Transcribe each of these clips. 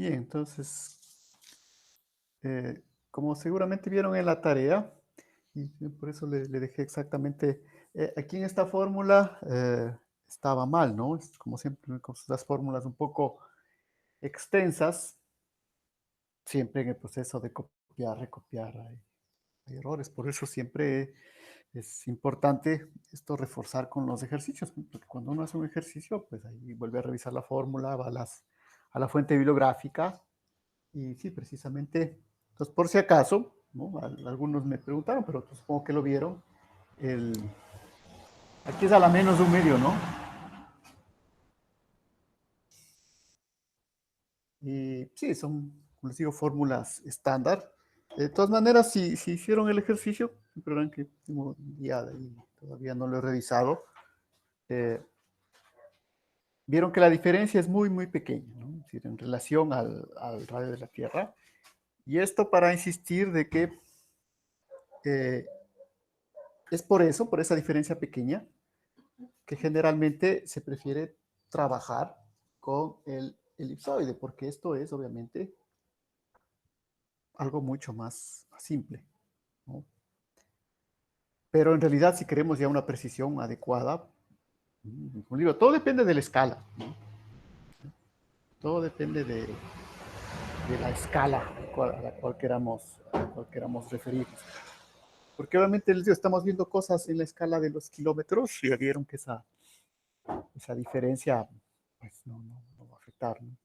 Bien, entonces, como seguramente vieron en la tarea, y por eso le dejé exactamente, aquí en esta fórmula estaba mal, ¿no? Es como siempre, con las fórmulas un poco extensas, siempre en el proceso de copiar, recopiar, hay errores. Por eso siempre es importante esto reforzar con los ejercicios, ¿no? Porque cuando uno hace un ejercicio, pues ahí vuelve a revisar la fórmula, va a la fuente bibliográfica. Y sí, precisamente, entonces por si acaso, ¿no? Algunos me preguntaron, pero pues, supongo que lo vieron. El, aquí es a la menos de un medio, ¿no? Y sí, son, como les digo, fórmulas estándar. De todas maneras, si hicieron el ejercicio, verán que tengo ya y todavía no lo he revisado, eh, vieron que la diferencia es muy, muy pequeña, ¿no? Es decir, en relación al radio de la Tierra. Y esto para insistir de que eh, es por eso, por esa diferencia pequeña, que generalmente se prefiere trabajar con el elipsoide, porque esto es obviamente algo mucho más simple, ¿no? Pero en realidad si queremos ya una precisión adecuada, como digo, todo depende de la escala, ¿no? Todo depende de la escala a la cual queramos referirnos. Porque obviamente les digo, estamos viendo cosas en la escala de los kilómetros y ya vieron que esa diferencia pues, no va a afectar, ¿no?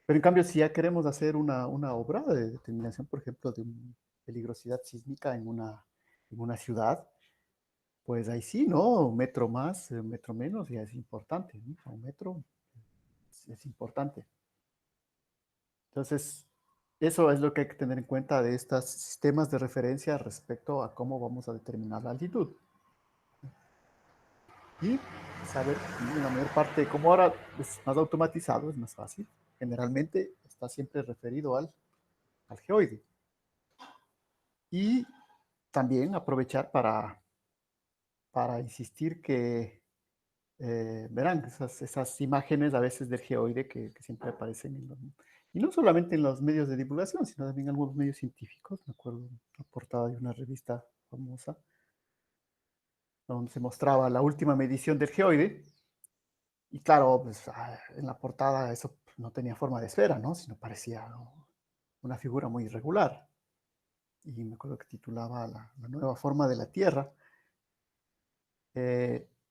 Pero en cambio, si ya queremos hacer una obra de determinación, por ejemplo, de peligrosidad sísmica en una ciudad, pues ahí sí, ¿no? Un metro más, un metro menos, ya es importante, ¿no? Un metro es importante. Entonces, eso es lo que hay que tener en cuenta de estos sistemas de referencia respecto a cómo vamos a determinar la altitud. Y saber, en la mayor parte, como ahora es más automatizado, es más fácil, generalmente está siempre referido al geoide. Y también aprovechar para insistir que, verán, esas imágenes a veces del geoide que siempre aparecen y no solamente en los medios de divulgación, sino también en algunos medios científicos. Me acuerdo de una portada de una revista famosa donde se mostraba la última medición del geoide. Y claro, pues, en la portada eso no tenía forma de esfera, ¿no? Sino parecía, ¿no?, una figura muy irregular. Y me acuerdo que titulaba la nueva forma de la Tierra.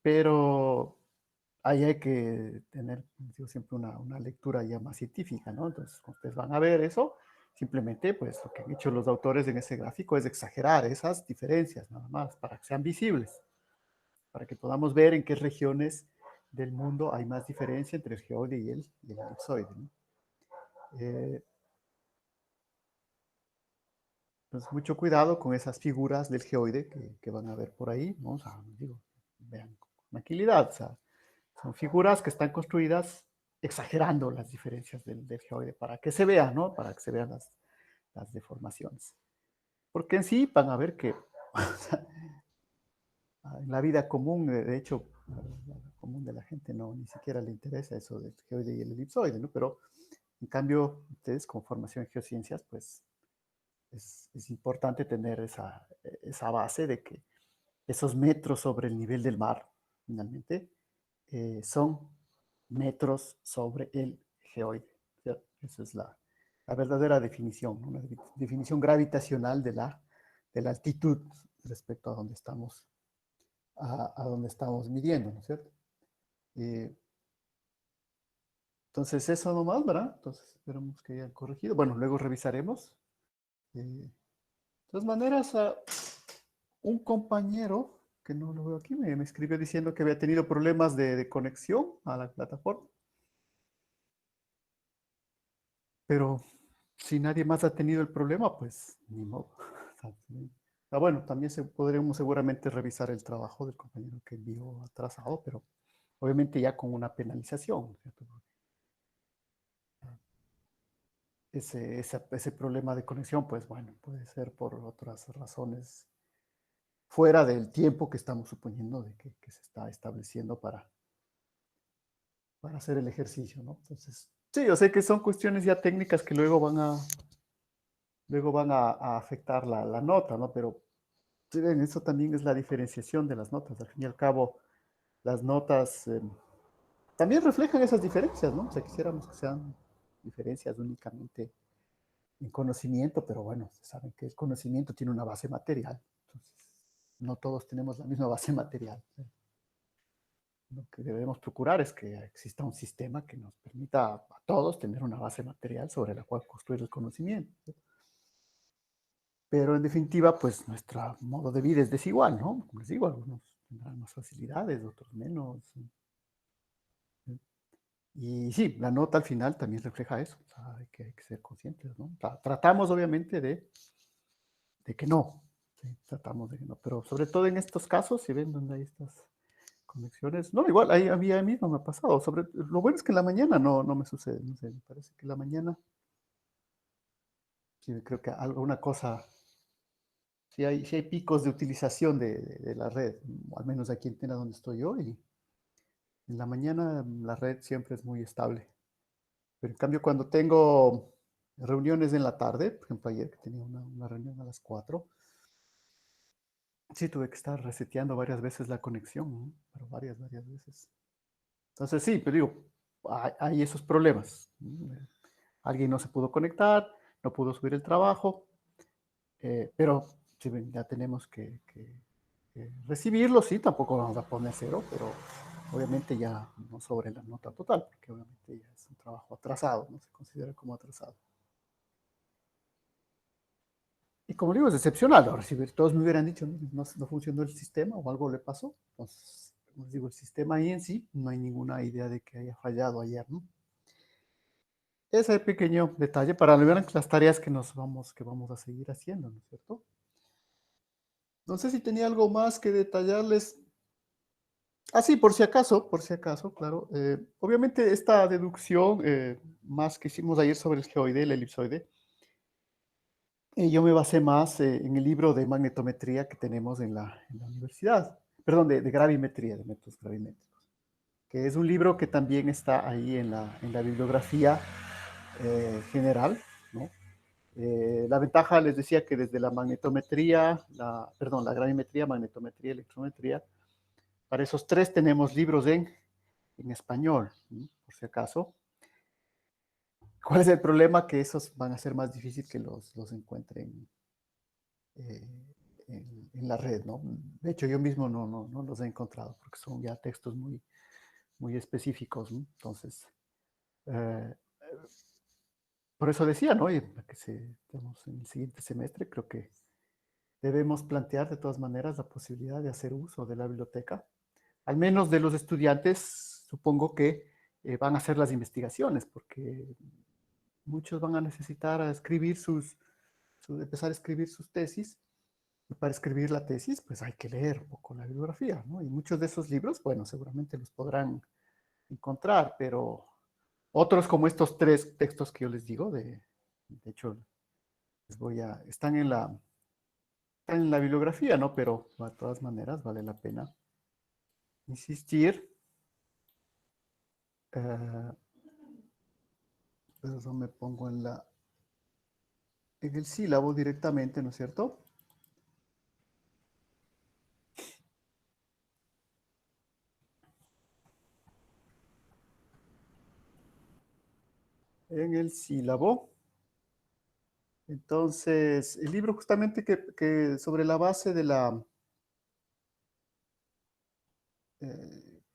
Pero ahí hay que tener, digo, siempre una lectura ya más científica, ¿no? Entonces, cuando ustedes van a ver eso, simplemente, pues, lo que han hecho los autores en ese gráfico es exagerar esas diferencias, nada más, para que sean visibles, para que podamos ver en qué regiones del mundo hay más diferencia entre el geoide y el elipsoide, ¿no? Eh, entonces, mucho cuidado con esas figuras del geoide que van a ver por ahí, ¿no? O sea, digo, vean con tranquilidad, o sea, son figuras que están construidas exagerando las diferencias del geoide para que se vean, ¿no? Para que se vean las deformaciones. Porque en sí van a ver que en la vida común, de hecho, la común de la gente no ni siquiera le interesa eso del geoide y el elipsoide, ¿no? Pero en cambio, ustedes con formación en geociencias, pues es importante tener esa base de que esos metros sobre el nivel del mar, finalmente, son metros sobre el geoide, ¿cierto? Esa es la verdadera definición, ¿no? Una definición gravitacional de la altitud respecto a donde estamos, a donde estamos midiendo, ¿no es cierto? Eh, entonces, eso nomás, ¿verdad? Entonces, esperamos que hayan corregido. Bueno, luego revisaremos. De todas maneras, un compañero, que no lo veo aquí, me escribió diciendo que había tenido problemas de conexión a la plataforma, pero si nadie más ha tenido el problema, pues ni modo. Bueno, también podremos seguramente revisar el trabajo del compañero que envió atrasado, pero obviamente ya con una penalización, ¿cierto? Ese problema de conexión, pues bueno, puede ser por otras razones fuera del tiempo que estamos suponiendo de que se está estableciendo para hacer el ejercicio, ¿no? Entonces, Sí, yo sé que son cuestiones ya técnicas que luego van a afectar la nota, ¿no? Pero sí, ven, eso también es la diferenciación de las notas. Al fin y al cabo, las notas también reflejan esas diferencias, ¿no? O sea, quisiéramos que sean diferencias únicamente en conocimiento, pero bueno, se sabe que el conocimiento tiene una base material. Entonces, no todos tenemos la misma base material. Lo que debemos procurar es que exista un sistema que nos permita a todos tener una base material sobre la cual construir el conocimiento. Pero en definitiva, pues nuestro modo de vida es desigual, ¿no? Como les digo, algunos tendrán más facilidades, otros menos. Y sí, la nota al final también refleja eso. O sea, hay que ser conscientes, ¿no? Tratamos obviamente de que no. Sí, tratamos de que no. Pero sobre todo en estos casos, si ven donde hay estas conexiones. No, igual, ahí a mí mismo me ha pasado. Lo bueno es que en la mañana no me sucede. No sé, me parece que en la mañana sí creo que alguna cosa, sí hay picos de utilización de la red, al menos aquí en Tena donde estoy yo, y en la mañana la red siempre es muy estable. Pero en cambio cuando tengo reuniones en la tarde, por ejemplo ayer que tenía una reunión a las 4, sí tuve que estar reseteando varias veces la conexión, ¿no? Pero varias veces. Entonces sí, pero digo, hay esos problemas. Alguien no se pudo conectar, no pudo subir el trabajo, pero sí, ya tenemos que recibirlo, sí, tampoco vamos a poner cero, pero obviamente ya no sobre la nota total, porque obviamente ya es un trabajo atrasado, no se considera como atrasado. Y como digo, es excepcional. Ahora, si todos me hubieran dicho, no funcionó el sistema o algo le pasó, pues, como les digo, el sistema ahí en sí, no hay ninguna idea de que haya fallado ayer, ¿no? Ese pequeño detalle para ver las tareas que vamos a seguir haciendo, ¿no es cierto? No sé si tenía algo más que detallarles. Ah, sí, por si acaso, claro. Obviamente esta deducción, más que hicimos ayer sobre el geoide, el elipsoide, yo me basé más en el libro de magnetometría que tenemos en la universidad, perdón, de gravimetría, de métodos gravimétricos, que es un libro que también está ahí en la bibliografía general, ¿no? La ventaja, les decía que desde la magnetometría, perdón, la gravimetría, magnetometría, electrometría, para esos tres tenemos libros en español, ¿sí? Por si acaso. ¿Cuál es el problema? Que esos van a ser más difícil que los encuentren eh, en la red, ¿no? De hecho, yo mismo no los he encontrado porque son ya textos muy específicos, ¿no? Entonces, eh, por eso decía, ¿no? Y para que digamos, en el siguiente semestre creo que debemos plantear de todas maneras la posibilidad de hacer uso de la biblioteca, al menos de los estudiantes, supongo que van a hacer las investigaciones, porque muchos van a necesitar empezar a escribir sus tesis, y para escribir la tesis, pues hay que leer un poco la bibliografía, ¿no? Y muchos de esos libros, bueno, seguramente los podrán encontrar, pero otros como estos tres textos que yo les digo, de hecho, están en la bibliografía, ¿no? Pero de todas maneras vale la pena insistir. eh, Eso me pongo en el sílabo directamente, ¿no es cierto? En el sílabo. Entonces, el libro justamente que sobre la base de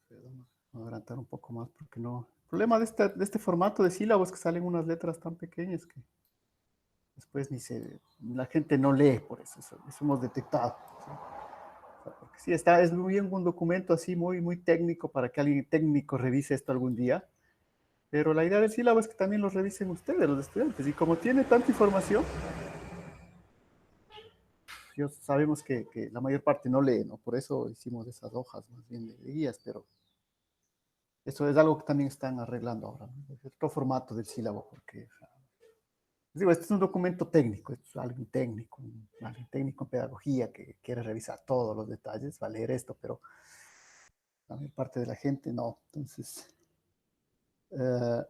perdón, voy a adelantar un poco más porque no. El problema de este formato de sílabo es que salen unas letras tan pequeñas que después la gente no lee, por eso hemos detectado. ¿Sí? O sea, porque sí, es muy bien un documento así muy técnico para que alguien técnico revise esto algún día. Pero la idea del sílabo es que también lo revisen ustedes, los estudiantes. Y como tiene tanta información, sabemos que la mayor parte no lee, ¿no? Por eso hicimos esas hojas más bien de guías, pero eso es algo que también están arreglando ahora, ¿no? Es otro formato del sílabo, porque, digo, este es un documento técnico, esto es alguien técnico en pedagogía que quiere revisar todos los detalles, va a leer esto, pero la mayor parte de la gente no. Entonces, eh,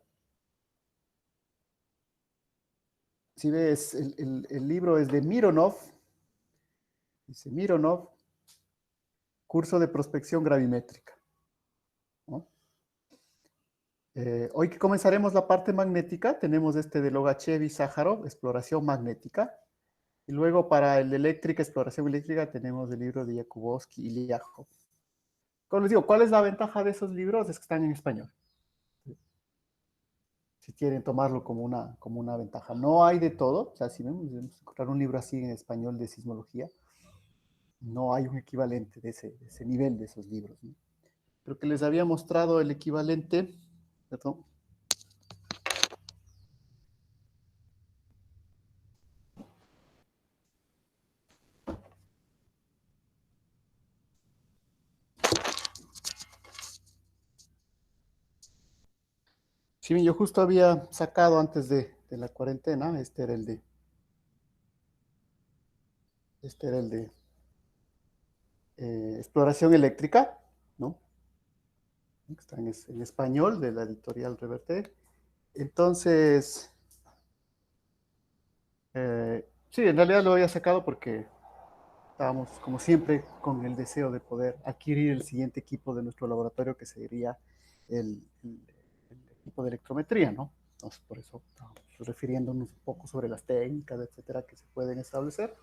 si ves, el libro es de Mironov, dice Mironov, curso de prospección gravimétrica, ¿no? Hoy que comenzaremos la parte magnética, tenemos este de Logachev y Sájarov, exploración magnética. Y luego para el de eléctrica, exploración eléctrica, tenemos el libro de Jakubowski y Liajo. Como les digo, ¿cuál es la ventaja de esos libros? Es que están en español. Si quieren tomarlo como una ventaja. No hay de todo. O sea, si vemos encontrar un libro así en español de sismología, no hay un equivalente de ese nivel de esos libros, ¿no? Pero que les había mostrado el equivalente, perdón. Sí, yo justo había sacado antes de la cuarentena, este era el de exploración eléctrica, ¿no? Está en español de la editorial Reverté. Entonces, sí, en realidad lo había sacado porque estábamos, como siempre, con el deseo de poder adquirir el siguiente equipo de nuestro laboratorio, que sería el equipo de electrometría, ¿no? Entonces, por eso estábamos refiriéndonos un poco sobre las técnicas, etcétera, que se pueden establecer.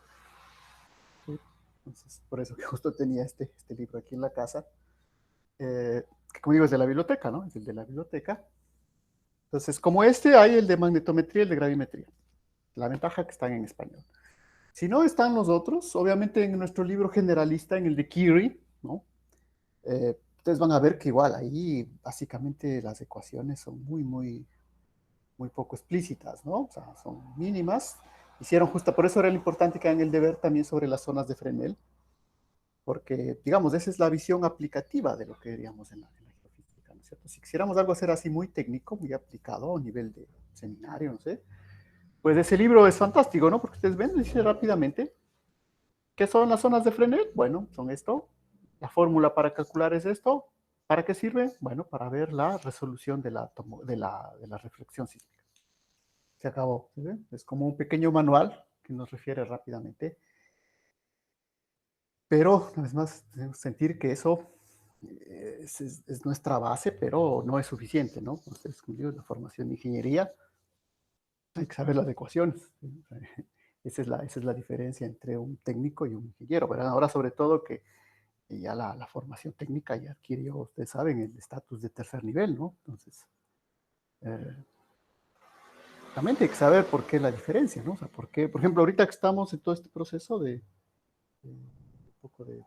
¿Sí? Entonces, por eso que justo tenía este libro aquí en la casa, que como digo es de la biblioteca, ¿no? Es el de la biblioteca. Entonces, como este, hay el de magnetometría y el de gravimetría. La ventaja que están en español. Si no están los otros, obviamente en nuestro libro generalista, en el de Curie, ¿no? Ustedes van a ver que igual ahí básicamente las ecuaciones son muy poco explícitas, ¿no? O sea, son mínimas. Hicieron justo, por eso era importante que hagan el deber también sobre las zonas de Fresnel, porque, digamos, esa es la visión aplicativa de lo que diríamos en la geofísica, ¿no es cierto? Si quisiéramos algo hacer así muy técnico, muy aplicado a nivel de seminario, no sé, pues ese libro es fantástico, ¿no? Porque ustedes ven, dice rápidamente, ¿qué son las zonas de Fresnel? Bueno, son esto. La fórmula para calcular es esto. ¿Para qué sirve? Bueno, para ver la resolución de la reflexión sísmica. Se acabó. ¿Sí? Es como un pequeño manual que nos refiere rápidamente. Pero, una vez más, debemos sentir que eso es nuestra base, pero no es suficiente, ¿no? Entonces, como digo, la formación de ingeniería, hay que saber las ecuaciones. ¿Sí? Esa es la diferencia entre un técnico y un ingeniero, ¿verdad? Ahora, sobre todo, que ya la formación técnica ya adquirió, ustedes saben, el estatus de tercer nivel, ¿no? Entonces, eh, también hay que saber por qué la diferencia, ¿no? O sea, por qué, por ejemplo, ahorita que estamos en todo este proceso de un poco de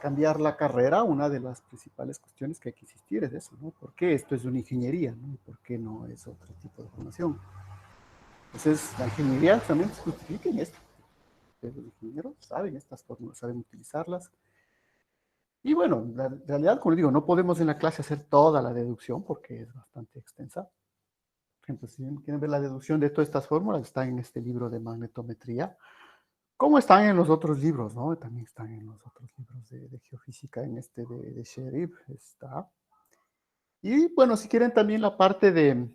cambiar la carrera, una de las principales cuestiones que hay que insistir es eso, ¿no? ¿Por qué esto es una ingeniería, ¿no? ¿Por qué no es otro tipo de formación? Entonces, la ingeniería también se justifica en esto. Los ingenieros saben estas fórmulas, saben utilizarlas. Y bueno, la realidad, como digo, no podemos en la clase hacer toda la deducción porque es bastante extensa. Por ejemplo, si quieren ver la deducción de todas estas fórmulas, están en este libro de magnetometría, como están en los otros libros, ¿no? También están en los otros libros de geofísica, en este de Sherif está. Y bueno, si quieren también la parte de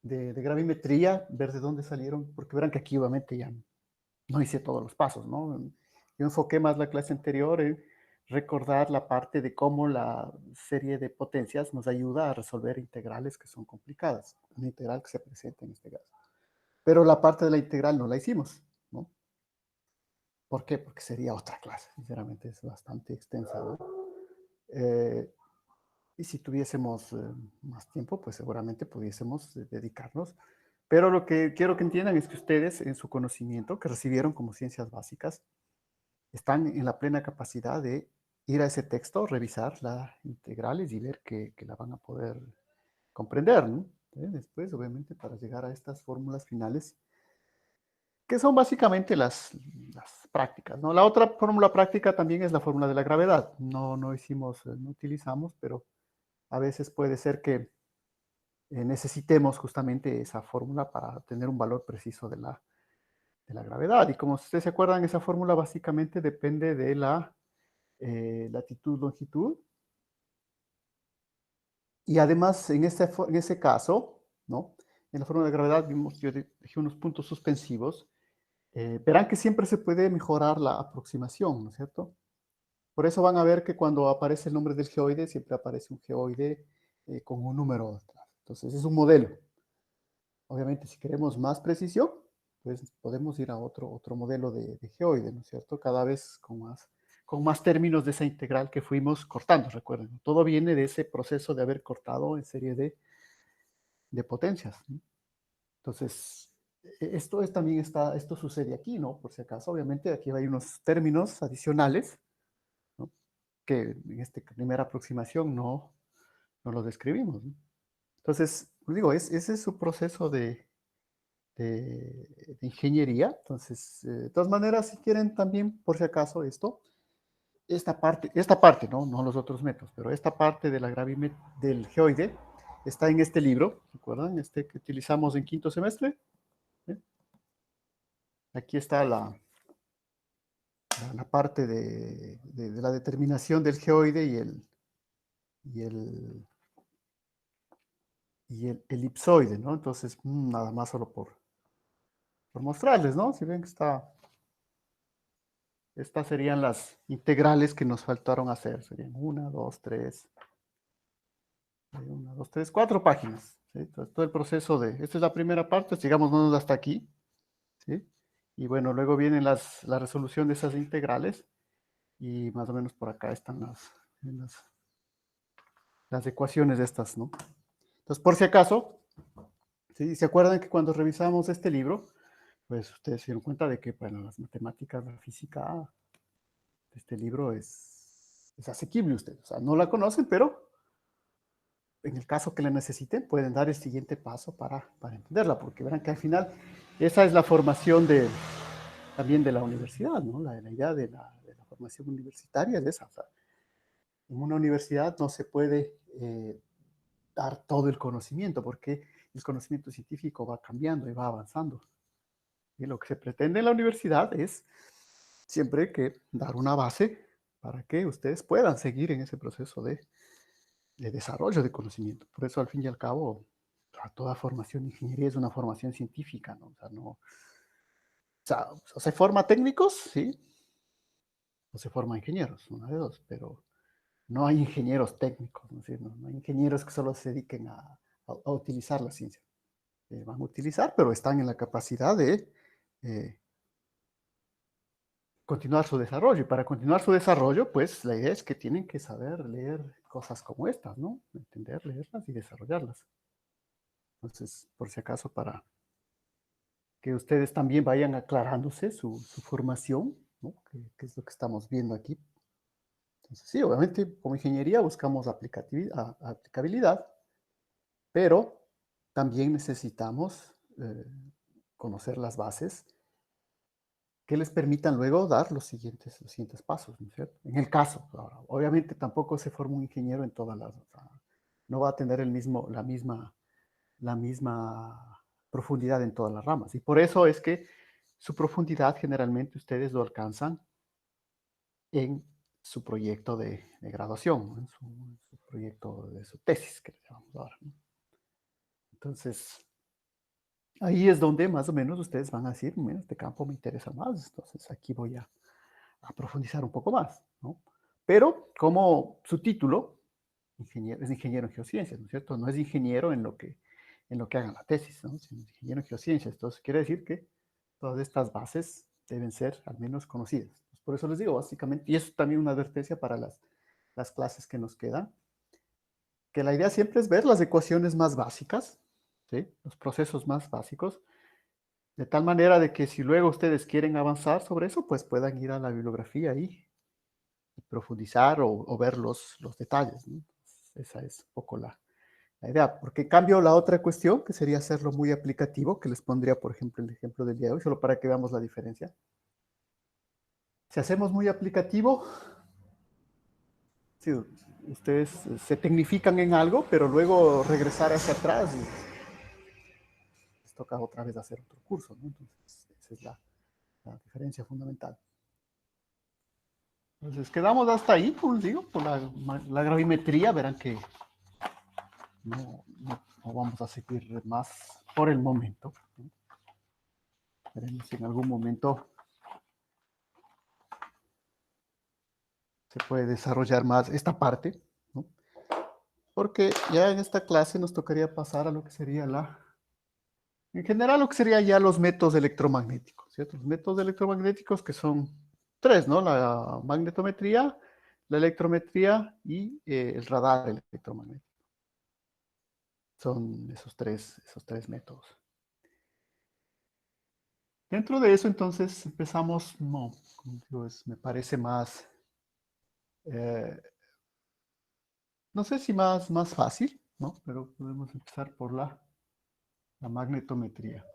gravimetría, ver de dónde salieron, porque verán que aquí obviamente ya no hice todos los pasos, ¿no? Yo enfoqué más la clase anterior en recordar la parte de cómo la serie de potencias nos ayuda a resolver integrales que son complicadas, una integral que se presenta en este caso. Pero la parte de la integral no la hicimos, ¿no? ¿Por qué? Porque sería otra clase, sinceramente es bastante extensa, ¿no? Eh, y si tuviésemos más tiempo, pues seguramente pudiésemos dedicarnos. Pero lo que quiero que entiendan es que ustedes, en su conocimiento que recibieron como ciencias básicas, están en la plena capacidad de ir a ese texto, revisar las integrales y ver que la van a poder comprender, ¿no? Después, obviamente, para llegar a estas fórmulas finales, que son básicamente las prácticas, ¿no? La otra fórmula práctica también es la fórmula de la gravedad. No hicimos, no utilizamos, pero a veces puede ser que necesitemos justamente esa fórmula para tener un valor preciso de la gravedad. Y como ustedes se acuerdan, esa fórmula básicamente depende de la latitud, longitud. Y además, en ese caso, ¿no? en la fórmula de gravedad vimos, yo dejé unos puntos suspensivos. Verán que siempre se puede mejorar la aproximación, ¿no es cierto? Por eso van a ver que cuando aparece el nombre del geoide, siempre aparece un geoide con un número atrás. Entonces, es un modelo. Obviamente, si queremos más precisión, pues podemos ir a otro modelo de geoide, ¿no es cierto? Cada vez con más términos de esa integral que fuimos cortando, recuerden. Todo viene de ese proceso de haber cortado en serie de potencias, ¿no? Entonces, esto sucede aquí, ¿no? Por si acaso, obviamente, aquí hay unos términos adicionales, ¿no? Que en esta primera aproximación no lo describimos, ¿no? Entonces, digo, ese es su proceso de ingeniería. Entonces, de todas maneras, si quieren también, por si acaso, esta parte, ¿no? No los otros métodos, pero esta parte de del geoide está en este libro, ¿recuerdan? Este que utilizamos en quinto semestre. ¿Sí? Aquí está la parte de la determinación del geoide y el elipsoide, ¿no? Entonces, nada más solo por mostrarles, ¿no? Si ven que estas serían las integrales que nos faltaron hacer. Serían 1, 2, 3, 1, 2, 3, 4 páginas. ¿Sí? Todo el proceso esta es la primera parte, sigamos hasta aquí. ¿Sí? Y bueno, luego viene la resolución de esas integrales. Y más o menos por acá están las ecuaciones de estas, ¿no? Entonces, por si acaso, ¿sí? ¿Se acuerdan que cuando revisamos este libro, pues ustedes se dieron cuenta de que, bueno, las matemáticas, la física, este libro es asequible a ustedes? O sea, no la conocen, pero en el caso que la necesiten, pueden dar el siguiente paso para entenderla, porque verán que al final esa es la formación también de la universidad, ¿no? La idea de la formación universitaria es esa. O sea, en una universidad no se puede dar todo el conocimiento, porque el conocimiento científico va cambiando y va avanzando. Y lo que se pretende en la universidad es siempre que dar una base para que ustedes puedan seguir en ese proceso de desarrollo de conocimiento. Por eso, al fin y al cabo, toda formación de ingeniería es una formación científica, ¿no? O sea, o se forma técnicos, sí, o se forma ingenieros, una de dos, pero no hay ingenieros técnicos, ¿no? No hay ingenieros que solo se dediquen a utilizar la ciencia. Van a utilizar, pero están en la capacidad de continuar su desarrollo. Y para continuar su desarrollo, pues la idea es que tienen que saber leer cosas como estas, ¿no? Entender, leerlas y desarrollarlas. Entonces, por si acaso, para que ustedes también vayan aclarándose su formación, ¿no? Que es lo que estamos viendo aquí. Entonces, sí, obviamente, como ingeniería buscamos aplicabilidad, pero también necesitamos conocer las bases que les permitan luego dar los siguientes pasos, ¿no es cierto? En el caso, ahora, obviamente tampoco se forma un ingeniero en todas las, o sea, no va a tener la misma profundidad en todas las ramas. Y por eso es que su profundidad generalmente ustedes lo alcanzan en su proyecto de graduación, ¿no? En su proyecto de su tesis, que le llamamos ahora, ¿no? Entonces, ahí es donde más o menos ustedes van a decir, mira, este campo me interesa más, entonces aquí voy a profundizar un poco más, ¿no? Pero como su título es ingeniero en geociencias, ¿no es cierto? No es ingeniero en lo que hagan la tesis, ¿no? Sino ingeniero en geociencias. Entonces, quiere decir que todas estas bases deben ser al menos conocidas. Pues por eso les digo, básicamente, y eso es también una advertencia para las clases que nos quedan, que la idea siempre es ver las ecuaciones más básicas, ¿sí? Los procesos más básicos, de tal manera de que si luego ustedes quieren avanzar sobre eso, pues puedan ir a la bibliografía y profundizar o ver los detalles, ¿no? Esa es un poco la idea. Porque en cambio la otra cuestión, que sería hacerlo muy aplicativo, que les pondría, por ejemplo, el ejemplo del día de hoy, solo para que veamos la diferencia. Si hacemos muy aplicativo, sí, ustedes se tecnifican en algo, pero luego regresar hacia atrás y les toca otra vez hacer otro curso, ¿no? Entonces, esa es la diferencia fundamental. Entonces, quedamos hasta ahí, pues digo, por la gravimetría, verán que no vamos a seguir más por el momento, ¿no? Veremos si en algún momento se puede desarrollar más esta parte, ¿no? Porque ya en esta clase nos tocaría pasar a lo que sería en general lo que sería ya los métodos electromagnéticos, ¿cierto? Los métodos electromagnéticos que son tres, ¿no? La magnetometría, la electrometría y el radar electromagnético. Son esos tres métodos. Dentro de eso, entonces, empezamos, no, como digo, me parece más, eh, no sé si más fácil, ¿no? Pero podemos empezar por la magnetometría.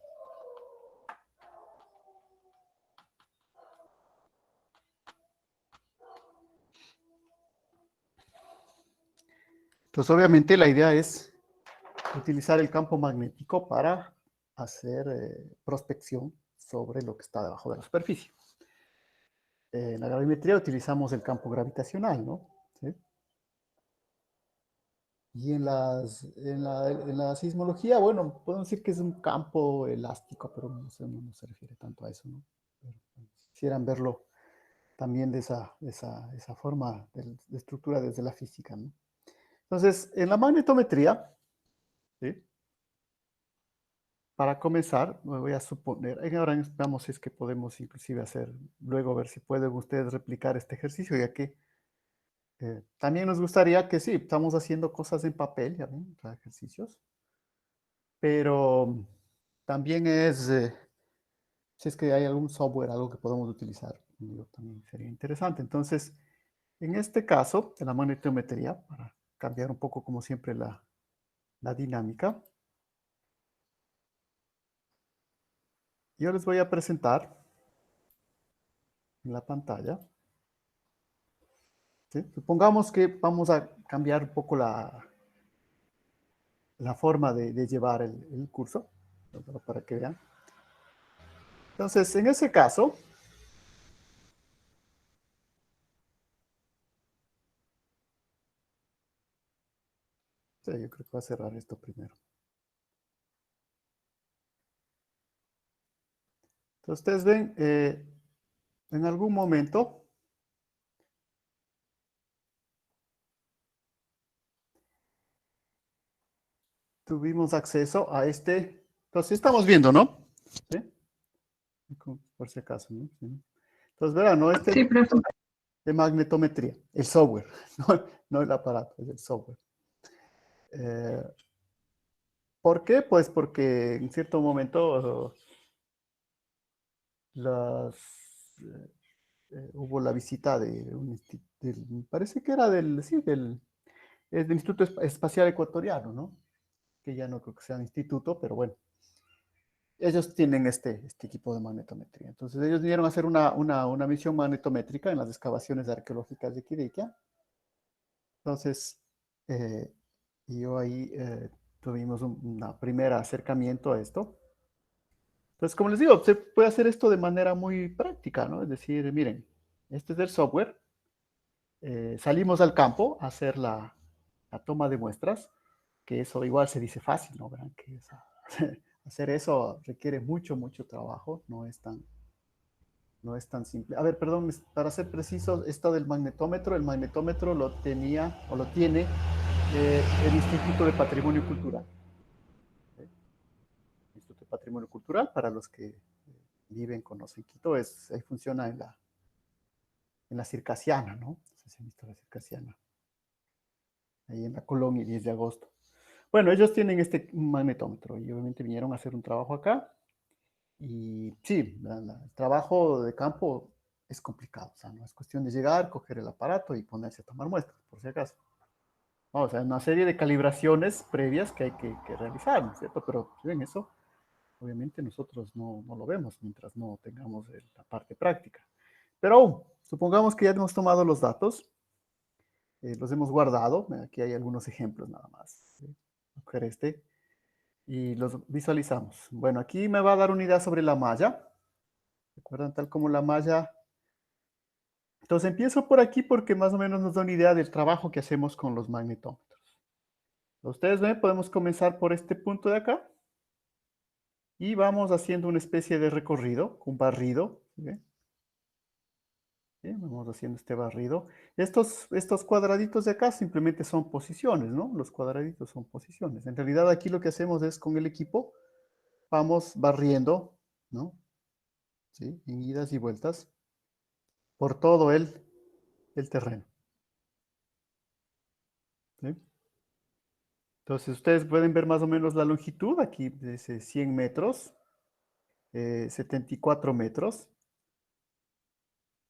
Entonces, obviamente, la idea es utilizar el campo magnético para hacer prospección sobre lo que está debajo de la superficie. En la gravimetría utilizamos el campo gravitacional, ¿no? ¿Sí? Y en la sismología, bueno, podemos decir que es un campo elástico, pero no se refiere tanto a eso, ¿no? Pero, quisieran verlo también de esa forma de estructura desde la física, ¿no? Entonces, en la magnetometría, ¿sí? Para comenzar, me voy a suponer, ahora veamos si es que podemos inclusive hacer, luego ver si pueden ustedes replicar este ejercicio, ya que también nos gustaría que sí, estamos haciendo cosas en papel, ya ven, ejercicios, pero también si es que hay algún software, algo que podamos utilizar, digo, también sería interesante. Entonces, en este caso, de la magnetometría, para cambiar un poco como siempre la dinámica, yo les voy a presentar en la pantalla. ¿Sí? Supongamos que vamos a cambiar un poco la forma de llevar el curso, para que vean. Entonces, en ese caso, sí, yo creo que voy a cerrar esto primero. Entonces, ustedes ven, en algún momento, tuvimos acceso a este. Entonces, estamos viendo, ¿no? ¿Sí? Por si acaso, ¿no? Sí. Entonces, verán, ¿no? Este Sí, profe. de magnetometría, el software, no el aparato, es el software. ¿Por qué? Pues porque en cierto momento hubo la visita de me parece que era del Instituto Espacial Ecuatoriano, ¿no? Que ya no creo que sea un instituto, pero bueno. Ellos tienen este equipo de magnetometría. Entonces ellos vinieron a hacer una misión magnetométrica en las excavaciones arqueológicas de Quidiquia. Entonces, yo ahí tuvimos un primer acercamiento a esto. Entonces, como les digo, se puede hacer esto de manera muy práctica, ¿no? Es decir, miren, este es el software. Salimos al campo a hacer la toma de muestras, que eso igual se dice fácil, ¿no? Verán que hacer eso requiere mucho trabajo, no es tan simple. A ver, perdón, para ser preciso, esto del magnetómetro, el magnetómetro lo tenía o lo tiene el Instituto de Patrimonio Cultural. ¿Sí? Instituto de Patrimonio Cultural, para los que viven, conocen Quito, ahí funciona en la Circasiana, ¿no? No sé si han visto la Circasiana, ahí en la Colonia, 10 de agosto. Bueno, ellos tienen este magnetómetro y obviamente vinieron a hacer un trabajo acá. Y sí, el trabajo de campo es complicado. O sea, no es cuestión de llegar, coger el aparato y ponerse a tomar muestras, por si acaso. No, o sea, una serie de calibraciones previas que hay que realizar, ¿no es cierto? Pero en eso, obviamente, nosotros no lo vemos mientras no tengamos la parte práctica. Pero aún, supongamos que ya hemos tomado los datos, los hemos guardado. Aquí hay algunos ejemplos nada más. ¿Sí? Coger este y los visualizamos. Bueno, aquí me va a dar una idea sobre la malla. ¿Recuerdan? Tal como la malla. Entonces empiezo por aquí porque más o menos nos da una idea del trabajo que hacemos con los magnetómetros. Ustedes ven, podemos comenzar por este punto de acá y vamos haciendo una especie de recorrido, un barrido. ¿Sí? Bien, vamos haciendo este barrido. Estos cuadraditos de acá simplemente son posiciones, ¿no? Los cuadraditos son posiciones. En realidad aquí lo que hacemos es con el equipo, vamos barriendo, ¿no? ¿Sí? En idas y vueltas por todo el terreno. ¿Sí? Entonces ustedes pueden ver más o menos la longitud, aquí dice 100 metros, 74 metros.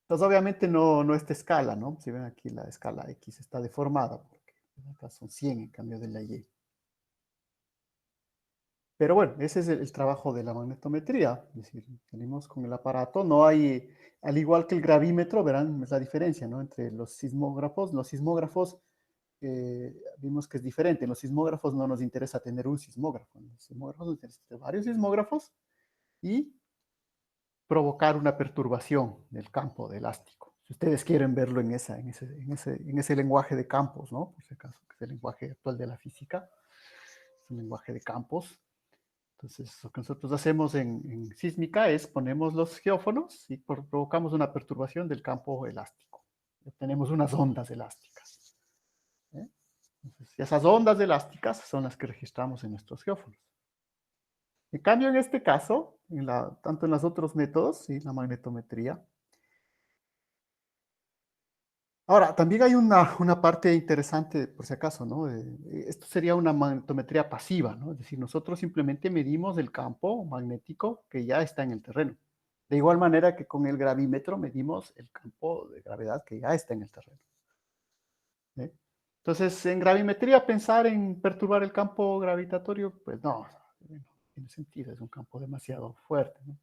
Entonces obviamente no esta escala, ¿no? Si ven aquí la escala X está deformada, porque acá son 100 en cambio de la Y. Pero bueno, ese es el trabajo de la magnetometría, es decir, venimos con el aparato, no hay, al igual que el gravímetro, verán, es la diferencia, ¿no? Entre los sismógrafos vimos que es diferente, en los sismógrafos no nos interesa tener un sismógrafo, en los sismógrafos nos interesa tener varios sismógrafos y provocar una perturbación del campo de elástico. Si ustedes quieren verlo en ese lenguaje de campos, ¿no? Por si acaso, que es el lenguaje actual de la física, es un lenguaje de campos. Entonces, lo que nosotros hacemos en sísmica es ponemos los geófonos y provocamos una perturbación del campo elástico. Obtenemos unas ondas elásticas. ¿Eh? Entonces, esas ondas elásticas son las que registramos en nuestros geófonos. En cambio, en este caso, tanto en los otros métodos, ¿sí? La magnetometría. Ahora, también hay una parte interesante, por si acaso, ¿no? Esto sería una magnetometría pasiva, ¿no? Es decir, nosotros simplemente medimos el campo magnético que ya está en el terreno. De igual manera que con el gravímetro medimos el campo de gravedad que ya está en el terreno. ¿Sí? Entonces, en gravimetría, pensar en perturbar el campo gravitatorio, pues no tiene sentido, es un campo demasiado fuerte, ¿no?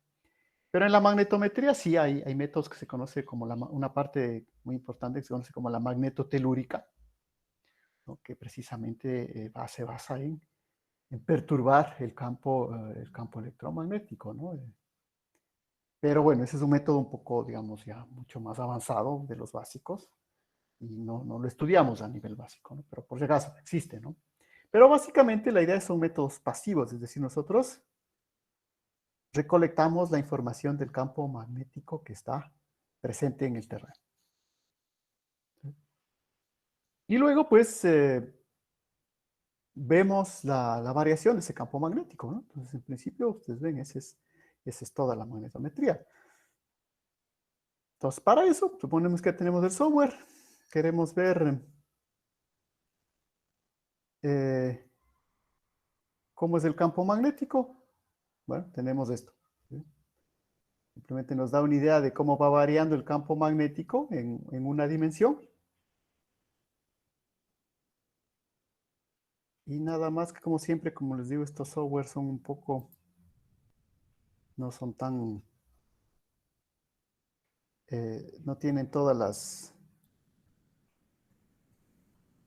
Pero en la magnetometría sí hay métodos que se conoce como una parte muy importante que se conoce como la magnetotelúrica, ¿no? Que precisamente se basa en perturbar el campo electromagnético, ¿no? Pero bueno, ese es un método un poco, digamos, ya mucho más avanzado de los básicos y no lo estudiamos a nivel básico, ¿no? Pero por si acaso existe, ¿no? Pero básicamente la idea son métodos pasivos, es decir, nosotros recolectamos la información del campo magnético que está presente en el terreno. Y luego, pues, vemos la variación de ese campo magnético, ¿no? Entonces, en principio, ustedes ven, esa es toda la magnetometría. Entonces, para eso, suponemos que tenemos el software. Queremos ver eh, cómo es el campo magnético. Bueno, tenemos esto. ¿Sí? Simplemente nos da una idea de cómo va variando el campo magnético en una dimensión. Y nada más que como siempre, como les digo, estos software son un poco, no son tan, no tienen todas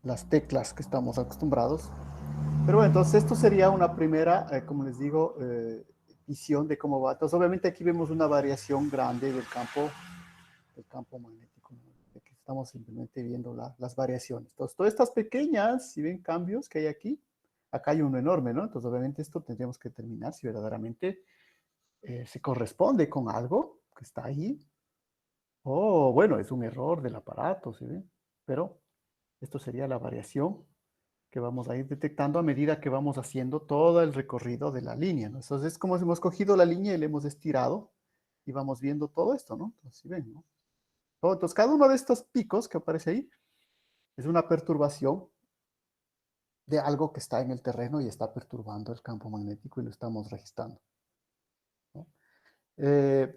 las teclas que estamos acostumbrados. Pero bueno, entonces esto sería una primera, como les digo, visión de cómo va. Entonces obviamente aquí vemos una variación grande del campo magnético, ¿no? Aquí estamos simplemente viendo las variaciones. Entonces todas estas pequeñas, si ven cambios que hay aquí, acá hay uno enorme, ¿no? Entonces obviamente esto tendríamos que determinar si verdaderamente se corresponde con algo que está ahí, o bueno, es un error del aparato, ¿sí ven? Pero esto sería la variación que vamos a ir detectando a medida que vamos haciendo todo el recorrido de la línea, ¿no? Entonces es como si hemos cogido la línea y le hemos estirado y vamos viendo todo esto, ¿no? Entonces, ¿sí ven, no? Entonces, cada uno de estos picos que aparece ahí es una perturbación de algo que está en el terreno y está perturbando el campo magnético y lo estamos registrando, ¿no? Eh,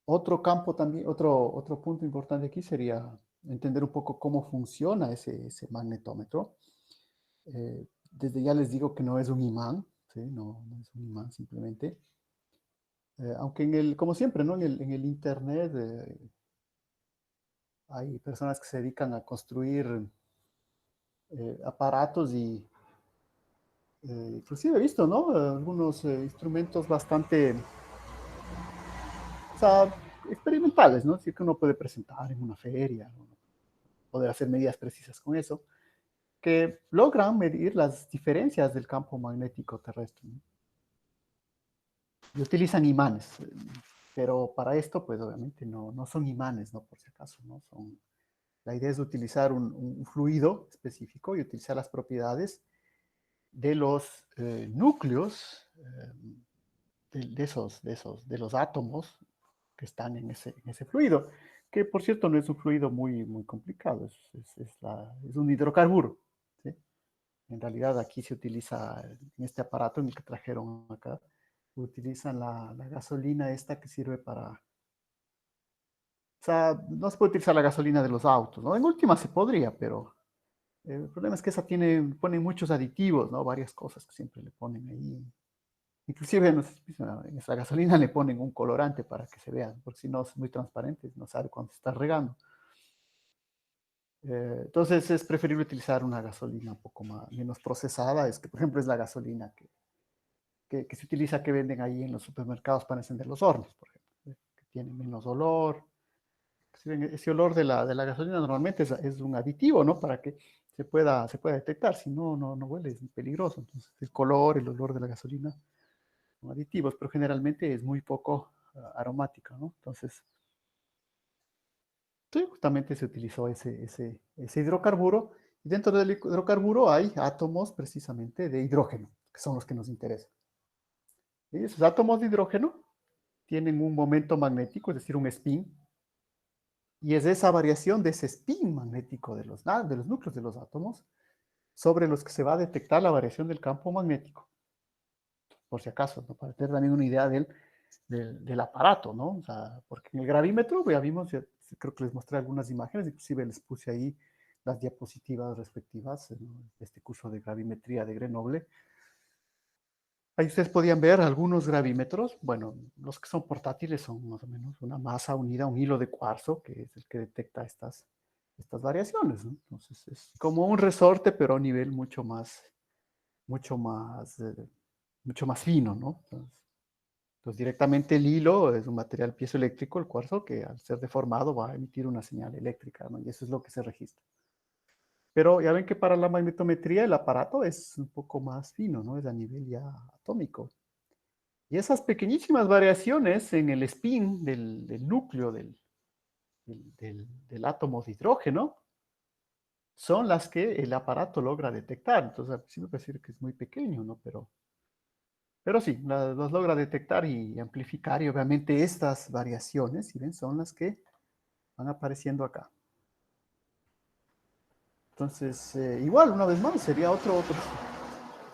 Otro campo también, otro punto importante aquí sería entender un poco cómo funciona ese magnetómetro. Desde ya les digo que no es un imán, ¿sí? No es un imán simplemente. Aunque como siempre, ¿no? En el Internet hay personas que se dedican a construir aparatos y inclusive he visto, ¿no? Algunos instrumentos bastante, o sea, experimentales, ¿no? Así que uno puede presentar en una feria, ¿no? Poder hacer medidas precisas con eso, que logran medir las diferencias del campo magnético terrestre, ¿no? Y utilizan imanes, pero para esto, pues obviamente no son imanes, ¿no? Por si acaso, ¿no? La idea es utilizar un fluido específico y utilizar las propiedades de los núcleos de los átomos que están en ese fluido, que por cierto no es un fluido muy complicado, es un hidrocarburo, ¿sí? En realidad aquí se utiliza, en este aparato en el que trajeron acá, utilizan la gasolina esta que sirve para... O sea, no se puede utilizar la gasolina de los autos, ¿no? En última se podría, pero el problema es que esa ponen muchos aditivos, ¿no? Varias cosas que siempre le ponen ahí. Inclusive en esa gasolina le ponen un colorante para que se vea, porque si no es muy transparente, no sabe cuándo se está regando. Entonces es preferible utilizar una gasolina un poco menos procesada, es que por ejemplo es la gasolina que se utiliza, que venden ahí en los supermercados para encender los hornos, por ejemplo, que tiene menos olor. Ese olor de la gasolina normalmente es un aditivo, ¿no? Para que se pueda detectar, si no huele, es peligroso. Entonces el color, el olor de la gasolina son aditivos, pero generalmente es muy poco aromática, ¿no? Entonces, sí, justamente se utilizó ese hidrocarburo, y dentro del hidrocarburo hay átomos precisamente de hidrógeno, que son los que nos interesan. Y esos átomos de hidrógeno tienen un momento magnético, es decir, un spin, y es esa variación de ese spin magnético de los núcleos de los átomos sobre los que se va a detectar la variación del campo magnético, por si acaso, ¿no? Para tener también una idea del aparato, ¿no? O sea, porque en el gravímetro, ya vimos, creo que les mostré algunas imágenes, inclusive les puse ahí las diapositivas respectivas en este curso de gravimetría de Grenoble. Ahí ustedes podían ver algunos gravímetros, bueno, los que son portátiles son más o menos una masa unida a un hilo de cuarzo, que es el que detecta estas variaciones, ¿no? Entonces es como un resorte, pero a un nivel mucho más, mucho más fino, ¿no? Entonces, directamente el hilo es un material piezoeléctrico, el cuarzo, que al ser deformado va a emitir una señal eléctrica, ¿no? Y eso es lo que se registra. Pero ya ven que para la magnetometría el aparato es un poco más fino, ¿no? Es a nivel ya atómico. Y esas pequeñísimas variaciones en el spin del núcleo del átomo de hidrógeno son las que el aparato logra detectar. Entonces, al principio parece que es muy pequeño, ¿no? Pero sí, los logra detectar y amplificar, y obviamente estas variaciones, si ven, son las que van apareciendo acá. Entonces, igual, una vez más, sería otro.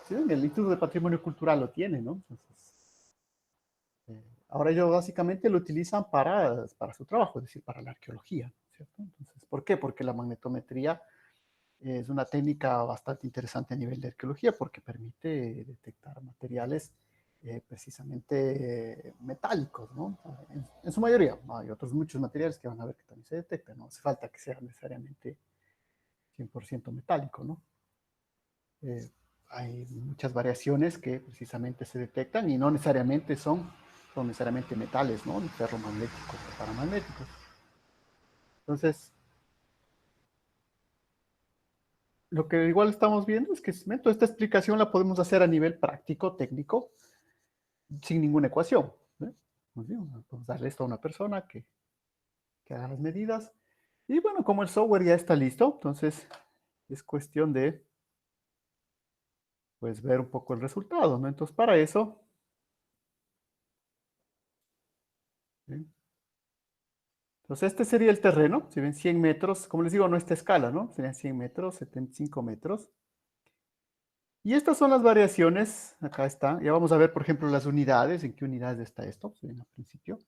¿Sí ven? El Instituto de Patrimonio Cultural lo tiene, ¿no? Entonces, ahora ellos básicamente lo utilizan para su trabajo, es decir, para la arqueología, ¿cierto? Entonces, ¿por qué? Porque la magnetometría es una técnica bastante interesante a nivel de arqueología, porque permite detectar materiales precisamente metálicos, ¿no? En su mayoría. Hay otros muchos materiales que van a ver que también se detectan, no hace falta que sea necesariamente 100% metálico, ¿no? Eh, hay muchas variaciones que precisamente se detectan y no necesariamente son necesariamente metales, ¿no? Ferromagnéticos o paramagnéticos. Entonces, lo que igual estamos viendo es que toda esta explicación la podemos hacer a nivel práctico, técnico, sin ninguna ecuación, ¿eh? Podemos darle esto a una persona que haga las medidas. Y bueno, como el software ya está listo, entonces es cuestión de pues ver un poco el resultado, ¿no? Entonces para eso, ¿sí? Entonces este sería el terreno, si ven 100 metros, como les digo, no esta escala, ¿no? Serían 100 metros, 75 metros. Y estas son las variaciones, acá está. Ya vamos a ver, por ejemplo, las unidades, en qué unidades está esto, si ven al principio.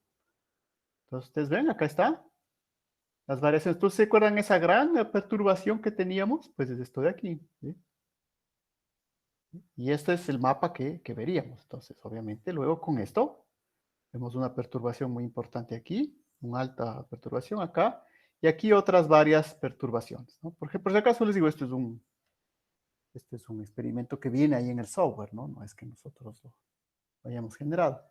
Entonces ustedes ven, acá está, las variaciones. Entonces, ¿se acuerdan esa gran perturbación que teníamos? Pues es esto de aquí, ¿sí? Y este es el mapa que veríamos. Entonces, obviamente, luego con esto, vemos una perturbación muy importante aquí, una alta perturbación acá, y aquí otras varias perturbaciones, ¿no? Por ejemplo, si acaso les digo, este es un experimento que viene ahí en el software, ¿no? No es que nosotros lo hayamos generado.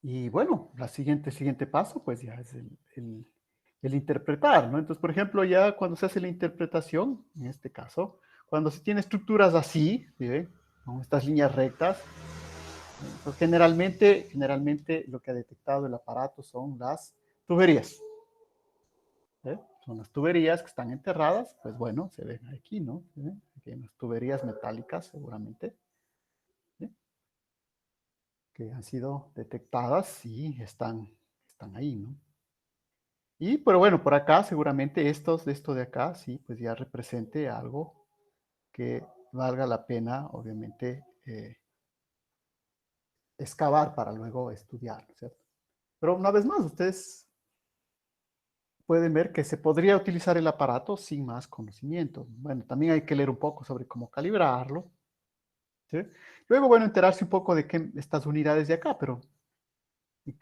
Y bueno, el siguiente paso, pues ya es el interpretar, ¿no? Entonces, por ejemplo, ya cuando se hace la interpretación, en este caso, cuando se tiene estructuras así, ¿sí ven? Con estas líneas rectas, pues generalmente lo que ha detectado el aparato son las tuberías. ¿Eh? Son las tuberías que están enterradas, pues bueno, se ven aquí, ¿no? ¿Sí ven? Aquí hay unas tuberías metálicas seguramente, ¿sí? Que han sido detectadas y están ahí, ¿no? Y, pero bueno, por acá seguramente esto de acá, sí, pues ya represente algo que valga la pena, obviamente, excavar para luego estudiar, ¿cierto? Pero una vez más, ustedes pueden ver que se podría utilizar el aparato sin más conocimiento. Bueno, también hay que leer un poco sobre cómo calibrarlo, ¿sí? Luego, bueno, enterarse un poco de qué estas unidades de acá, pero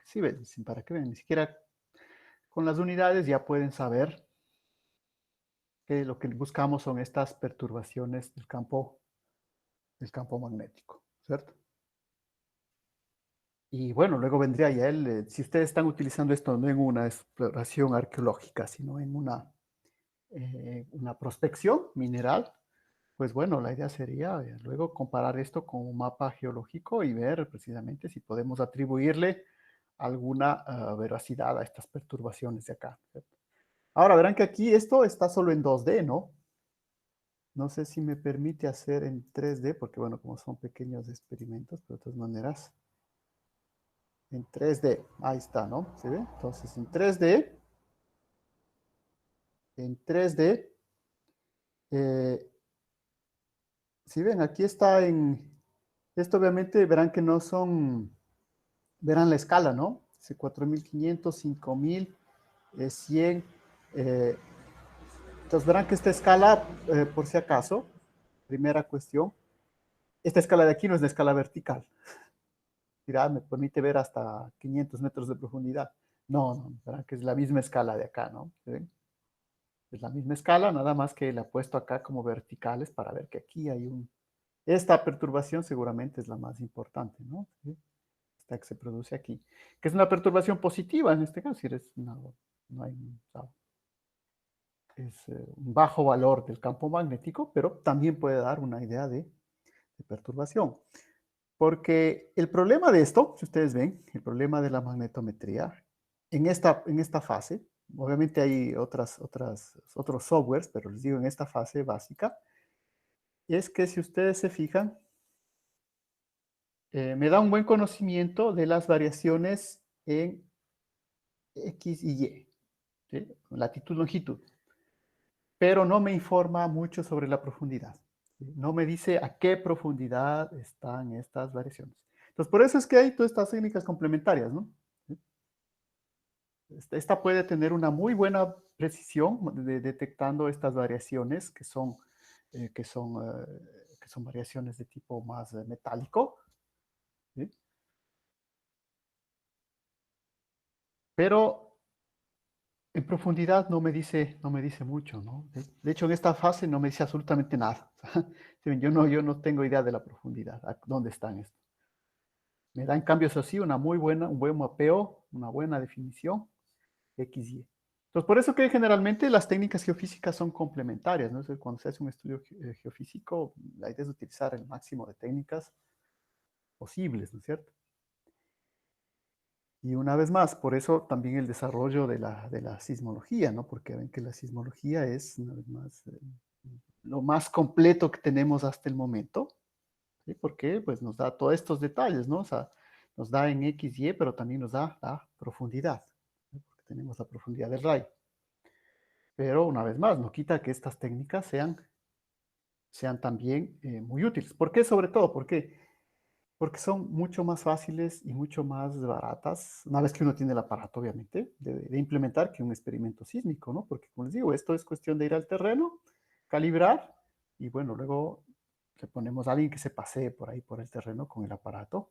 sí, ven, para que vean, ni siquiera con las unidades ya pueden saber que lo que buscamos son estas perturbaciones del campo magnético, ¿cierto? Y bueno, luego vendría ya si ustedes están utilizando esto no en una exploración arqueológica, sino en una prospección mineral, pues bueno, la idea sería luego comparar esto con un mapa geológico y ver precisamente si podemos atribuirle alguna veracidad a estas perturbaciones de acá, ¿cierto? Ahora verán que aquí esto está solo en 2D, ¿no? No sé si me permite hacer en 3D, porque bueno, como son pequeños experimentos, pero de todas maneras, en 3D, ahí está, ¿no? ¿Se ve? Entonces, en 3D, eh, si ven, aquí está esto obviamente verán que no son, verán la escala, ¿no? Dice 4500, 5000, 100. eh, entonces verán que esta escala, por si acaso, primera cuestión, esta escala de aquí no es de escala vertical. Mira, me permite ver hasta 500 metros de profundidad. No, no, verán que es la misma escala de acá, ¿no? ¿Se ven? Es la misma escala, nada más que la he puesto acá como verticales para ver que aquí hay esta perturbación seguramente es la más importante, ¿no? ¿Sí? Esta que se produce aquí, que es una perturbación positiva en este caso, no hay, es un bajo valor del campo magnético, pero también puede dar una idea de perturbación. Porque el problema de esto, si ustedes ven, el problema de la magnetometría, en esta fase, obviamente hay otros softwares, pero les digo en esta fase básica, es que si ustedes se fijan, me da un buen conocimiento de las variaciones en X y Y, ¿sí? Latitud, longitud, pero no me informa mucho sobre la profundidad, ¿sí? No me dice a qué profundidad están estas variaciones. Entonces, por eso es que hay todas estas técnicas complementarias, ¿no? ¿Sí? Esta puede tener una muy buena precisión detectando estas variaciones eh, que son, que son variaciones de tipo más metálico, ¿sí? Pero en profundidad no me dice mucho, ¿no? De hecho, en esta fase no me dice absolutamente nada. Yo no tengo idea de la profundidad, dónde están estos. Me da en cambio, eso sí, un buen mapeo, una buena definición, X, Y. Entonces, por eso que generalmente las técnicas geofísicas son complementarias, ¿no? Entonces, cuando se hace un estudio geofísico, la idea es utilizar el máximo de técnicas posibles, ¿no es cierto? Y una vez más, por eso también el desarrollo de la sismología, ¿no? Porque ven que la sismología es, una vez más, lo más completo que tenemos hasta el momento, ¿sí? Porque pues nos da todos estos detalles, ¿no? O sea, nos da en X, Y, pero también nos da la profundidad, ¿no? Porque tenemos la profundidad del rayo. Pero una vez más, no quita que estas técnicas sean también muy útiles. ¿Por qué sobre todo? Porque son mucho más fáciles y mucho más baratas, una vez que uno tiene el aparato, obviamente, de implementar que un experimento sísmico, ¿no? Porque, como les digo, esto es cuestión de ir al terreno, calibrar, y bueno, luego le ponemos a alguien que se pasee por ahí, por el terreno con el aparato.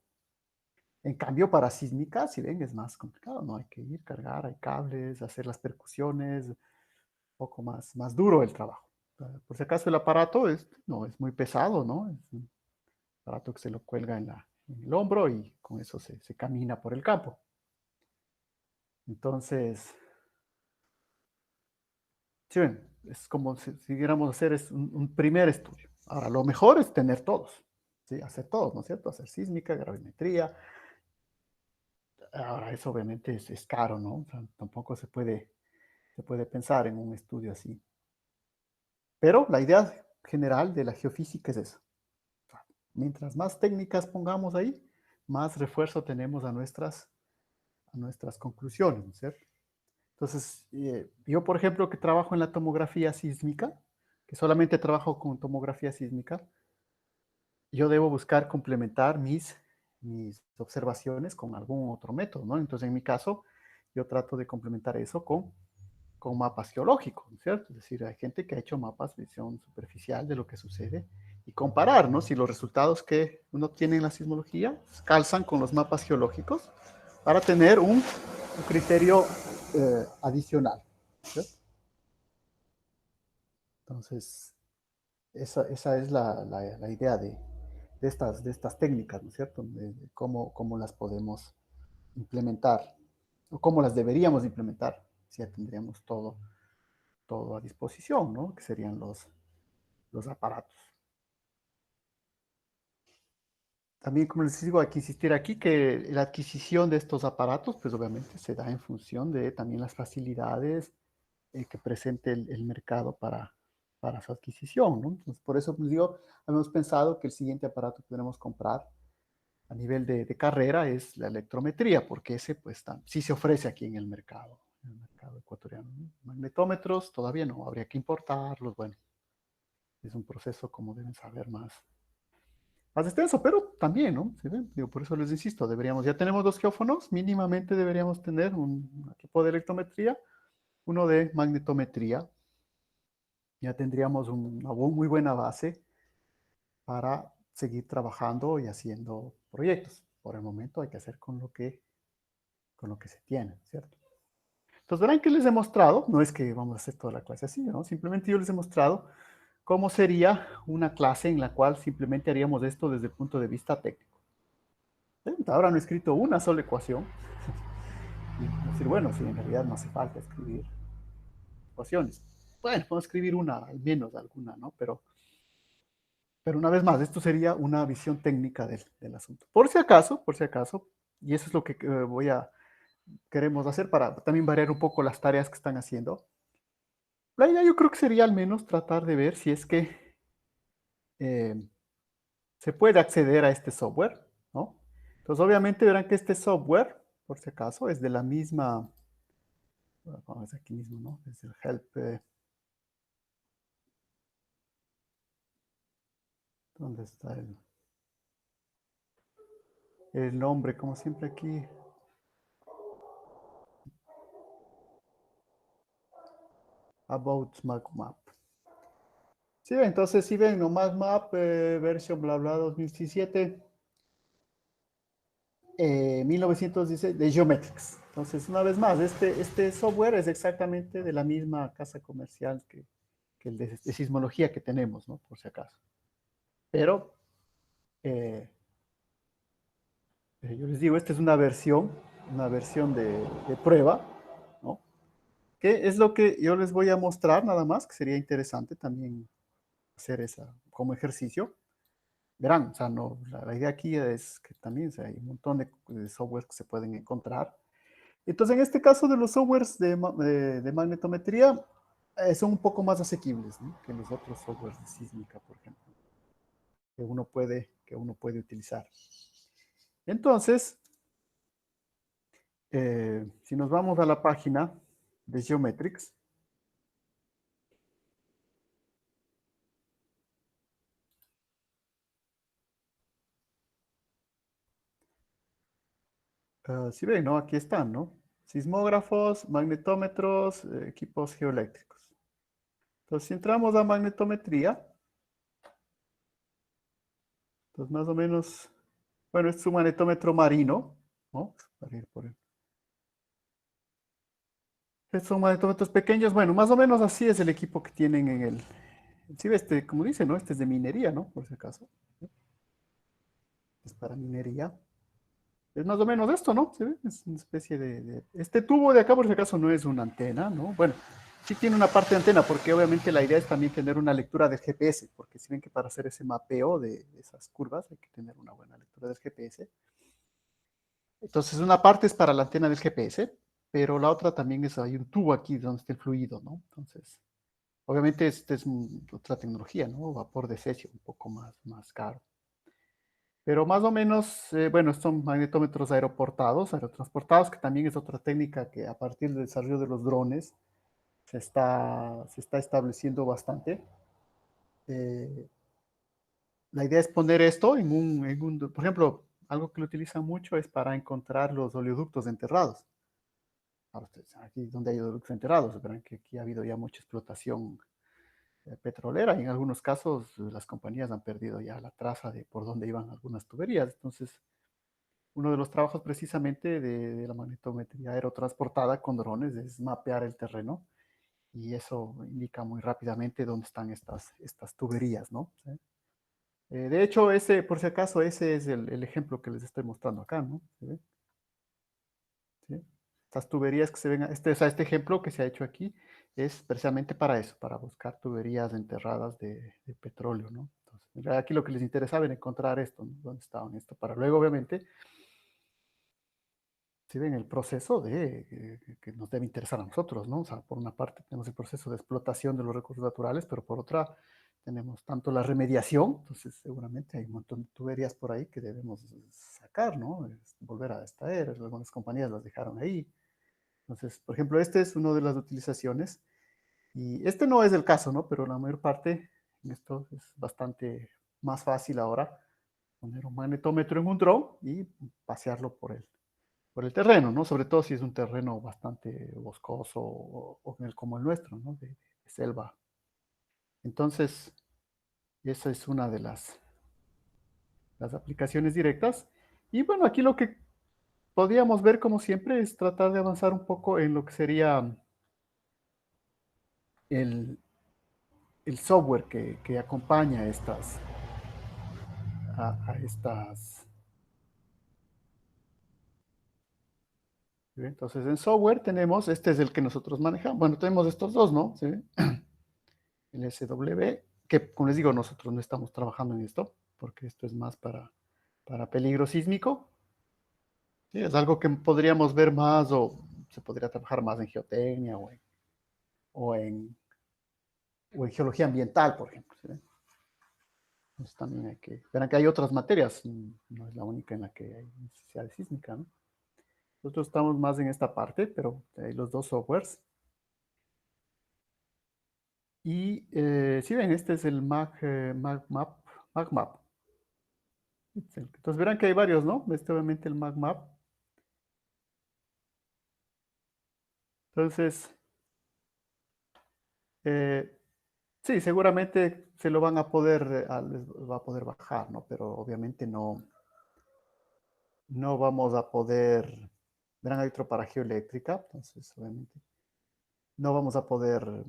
En cambio, para sísmica, si ven, es más complicado, ¿no? Hay que ir, cargar, hay cables, hacer las percusiones, un poco más duro el trabajo. Por si acaso el aparato no, es muy pesado, ¿no? Es un aparato que se lo cuelga en el hombro y con eso se camina por el campo. Entonces, ¿Sí ven? Es como si siguiéramos hacer es un primer estudio. Ahora, lo mejor es tener todos, ¿sí? Hacer todos, ¿no es cierto? Hacer sísmica, gravimetría. Ahora, eso obviamente es caro, ¿no? O sea, tampoco se puede pensar en un estudio así. Pero la idea general de la geofísica es eso. O sea, mientras más técnicas pongamos ahí, más refuerzo tenemos a nuestras conclusiones, ¿no es cierto? Entonces, yo, por ejemplo, que trabajo en la tomografía sísmica, que solamente trabajo con tomografía sísmica, yo debo buscar complementar mis observaciones con algún otro método, ¿no? Entonces, en mi caso, yo trato de complementar eso con mapas geológicos, ¿no es cierto? Es decir, hay gente que ha hecho mapas, visión superficial de lo que sucede y comparar, ¿no? Si los resultados que uno tiene en la sismología calzan con los mapas geológicos para tener un criterio adicional, ¿cierto? Entonces, esa es la idea de estas técnicas, ¿no es cierto? De cómo las podemos implementar o cómo las deberíamos implementar si ya tendríamos todo a disposición, ¿no? Que serían los aparatos. También, como les digo, hay que insistir aquí que la adquisición de estos aparatos, pues obviamente se da en función de también las facilidades que presente el mercado para su adquisición, ¿no? Entonces, por eso, pues digo, hemos pensado que el siguiente aparato que podemos comprar a nivel de carrera es la electrometría, porque ese pues sí se ofrece aquí en el mercado ecuatoriano, ¿no? Magnetómetros todavía no, habría que importarlos, bueno, es un proceso como deben saber más extenso, pero también, ¿no? ¿Sí ven? Digo, por eso les insisto, ya tenemos dos geófonos, mínimamente deberíamos tener un equipo de electrometría, uno de magnetometría, ya tendríamos una muy buena base para seguir trabajando y haciendo proyectos. Por el momento hay que hacer con lo que se tiene, ¿cierto? Entonces verán que les he mostrado, no es que vamos a hacer toda la clase así, ¿no? Simplemente yo les he mostrado cómo sería una clase en la cual simplemente haríamos esto desde el punto de vista técnico. Ahora no he escrito una sola ecuación. Y decir, bueno, si en realidad no hace falta escribir ecuaciones. Bueno, podemos escribir una, al menos alguna, ¿no? Pero una vez más, esto sería una visión técnica del asunto. Por si acaso, y eso es lo que queremos hacer para también variar un poco las tareas que están haciendo. La idea yo creo que sería al menos tratar de ver si es que eh, se puede acceder a este software, ¿no? Entonces, obviamente verán que este software, por si acaso, es de la misma, vamos aquí mismo, ¿no? Es el help, ¿dónde está el nombre? Como siempre aquí, About Map. Sí, entonces si ven, nomás Map, versión bla bla 2017, 1916, de Geometrics. Entonces, una vez más, este software es exactamente de la misma casa comercial que el de sismología que tenemos, ¿no? Por si acaso. Pero, eh, yo les digo, esta es una versión de prueba, ¿no? Que es lo que yo les voy a mostrar nada más, que sería interesante también hacer esa como ejercicio. Verán, o sea, no, la idea aquí es que también, o sea, hay un montón de softwares que se pueden encontrar. Entonces, en este caso de los softwares de magnetometría, son un poco más asequibles, ¿no? Que los otros softwares de sísmica, por ejemplo, que uno puede utilizar. Entonces, si nos vamos a la página de Geometrics, si ven, ¿no? Aquí están, ¿no? Sismógrafos, magnetómetros, equipos geoeléctricos. Entonces, si entramos a magnetometría, pues más o menos, bueno, este es un magnetómetro marino, ¿no? Para ir por estos son magnetómetros pequeños, bueno, más o menos así es el equipo que tienen en el, sí, este, como dice, ¿no? Este es de minería, ¿no? Por si acaso, es para minería. Es más o menos esto, ¿no? ¿Se ve? Es una especie este tubo de acá, por si acaso, no es una antena, ¿no? Bueno, Sí tiene una parte de antena, porque obviamente la idea es también tener una lectura del GPS, porque si ven que para hacer ese mapeo de esas curvas hay que tener una buena lectura del GPS. Entonces, una parte es para la antena del GPS, pero la otra también es, hay un tubo aquí donde está el fluido, ¿no? Entonces, obviamente esta es otra tecnología, ¿no? Vapor de cesio, un poco más caro. Pero más o menos, bueno, son magnetómetros aeroportados, aerotransportados, que también es otra técnica que a partir del desarrollo de los drones se está estableciendo bastante. Eh, la idea es poner esto por ejemplo, algo que lo utilizan mucho es para encontrar los oleoductos enterrados. Ahora ustedes, aquí donde hay oleoductos enterrados, verán que aquí ha habido ya mucha explotación petrolera y en algunos casos las compañías han perdido ya la traza de por dónde iban algunas tuberías. Entonces, uno de los trabajos precisamente de la magnetometría aerotransportada con drones es mapear el terreno y eso indica muy rápidamente dónde están estas tuberías, ¿no? ¿Sí? De hecho, por si acaso, ese es el ejemplo que les estoy mostrando acá, ¿no? ¿Sí ve? ¿Sí? Estas tuberías que se ven, o sea, este ejemplo que se ha hecho aquí es precisamente para eso, para buscar tuberías enterradas de petróleo, ¿no? Entonces, en realidad aquí lo que les interesaba era encontrar esto, ¿no? ¿Dónde estaban esto? Para luego, obviamente, si ven el proceso que nos debe interesar a nosotros, ¿no? O sea, por una parte tenemos el proceso de explotación de los recursos naturales, pero por otra tenemos tanto la remediación, entonces seguramente hay un montón de tuberías por ahí que debemos sacar, ¿no? Volver a extraer, algunas compañías las dejaron ahí. Entonces, por ejemplo, este es una de las utilizaciones y este no es el caso, ¿no? Pero la mayor parte en esto es bastante más fácil ahora poner un magnetómetro en un dron y pasearlo por el terreno, ¿no? Sobre todo si es un terreno bastante boscoso como el nuestro, ¿no? De selva. Entonces, esa es una de las aplicaciones directas. Y bueno, aquí lo que podríamos ver, como siempre, es tratar de avanzar un poco en lo que sería el, el software que acompaña a estas. ¿Sí? Entonces, en software tenemos, este es el que nosotros manejamos. Bueno, tenemos estos dos, ¿no? ¿Sí? El SW, que como les digo, nosotros no estamos trabajando en esto, porque esto es más para peligro sísmico. Sí, es algo que podríamos ver más o se podría trabajar más en geotecnia o en, o en geología ambiental, por ejemplo. ¿Sí? Entonces también hay que, verán que hay otras materias, no es la única en la que hay necesidad de sísmica, ¿no? Nosotros estamos más en esta parte, pero hay los dos softwares. Y si ven, este es el MagMap. Entonces verán que hay varios, ¿no? Este obviamente el MagMap. Entonces, eh, sí, seguramente se lo van a poder, les va a poder bajar, ¿no? Pero obviamente no vamos a poder, verán, hay otro para geoeléctrica, entonces obviamente no vamos a poder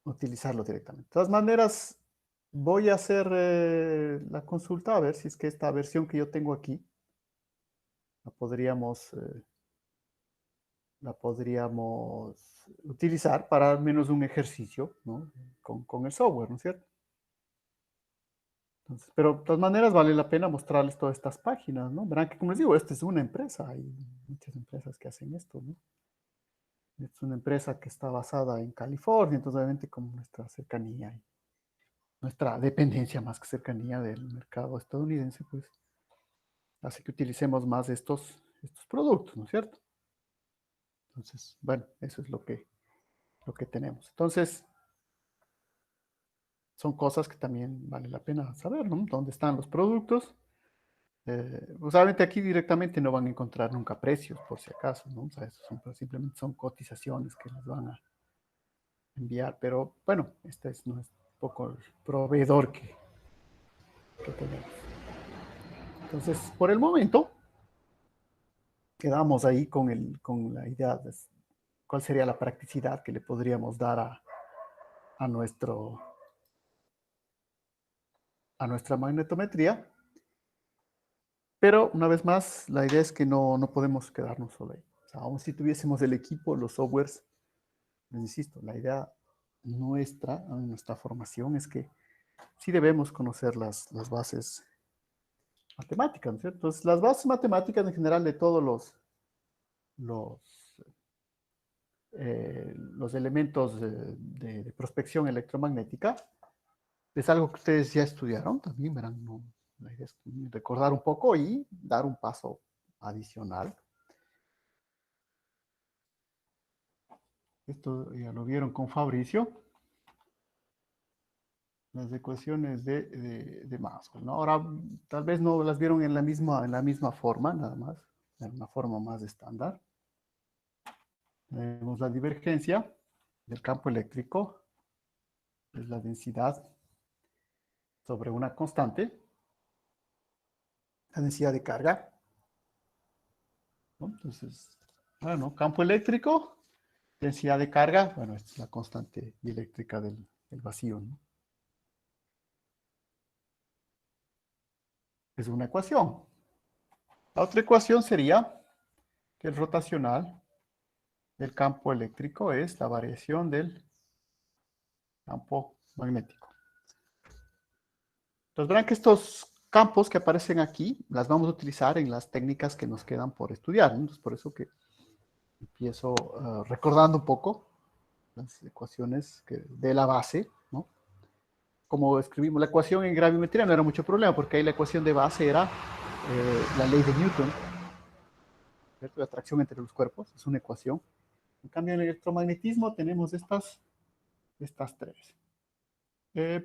utilizarlo directamente. De todas maneras, voy a hacer la consulta a ver si es que esta versión que yo tengo aquí la podríamos, eh, la podríamos utilizar para al menos un ejercicio, ¿no? Con el software, ¿no es cierto? Entonces, pero de todas maneras vale la pena mostrarles todas estas páginas, ¿no? Verán que, como les digo, esta es una empresa, hay muchas empresas que hacen esto, ¿no? Es una empresa que está basada en California, entonces obviamente como nuestra cercanía y nuestra dependencia más que cercanía del mercado estadounidense, pues hace que utilicemos más estos productos, ¿no es cierto? Entonces, bueno, eso es lo que tenemos. Entonces, son cosas que también vale la pena saber, ¿no? ¿Dónde están los productos? Pues, obviamente aquí directamente no van a encontrar nunca precios, por si acaso, ¿no? O sea, simplemente son cotizaciones que les van a enviar, pero bueno, este es un poco el proveedor que tenemos. Entonces, por el momento, quedamos ahí con la idea de cuál sería la practicidad que le podríamos dar a, nuestro, a nuestra magnetometría. Pero una vez más, la idea es que no podemos quedarnos solo ahí. O sea, aun si tuviésemos el equipo, los softwares, les insisto, la idea nuestra, en nuestra formación, es que sí debemos conocer las bases matemáticas, ¿no es cierto? Entonces, las bases matemáticas en general de todos los, los elementos de prospección electromagnética es algo que ustedes ya estudiaron, también verán, ¿no? La idea es recordar un poco y dar un paso adicional. Esto ya lo vieron con Fabricio, las ecuaciones de Maxwell, ¿no? Ahora, tal vez no las vieron en la misma forma, nada más, en una forma más estándar. Tenemos la divergencia del campo eléctrico, es la densidad sobre una constante, la densidad de carga, ¿no? Entonces, bueno, campo eléctrico, densidad de carga, bueno, esta es la constante dieléctrica del vacío, ¿no? Es una ecuación. La otra ecuación sería que el rotacional del campo eléctrico es la variación del campo magnético. Entonces verán que estos campos que aparecen aquí las vamos a utilizar en las técnicas que nos quedan por estudiar, ¿no? Entonces por eso que empiezo recordando un poco las ecuaciones de la base, ¿no? Como escribimos la ecuación en graviometría no era mucho problema porque ahí la ecuación de base era la ley de Newton, ¿cierto? La atracción entre los cuerpos, es una ecuación. En cambio en el electromagnetismo tenemos estas tres.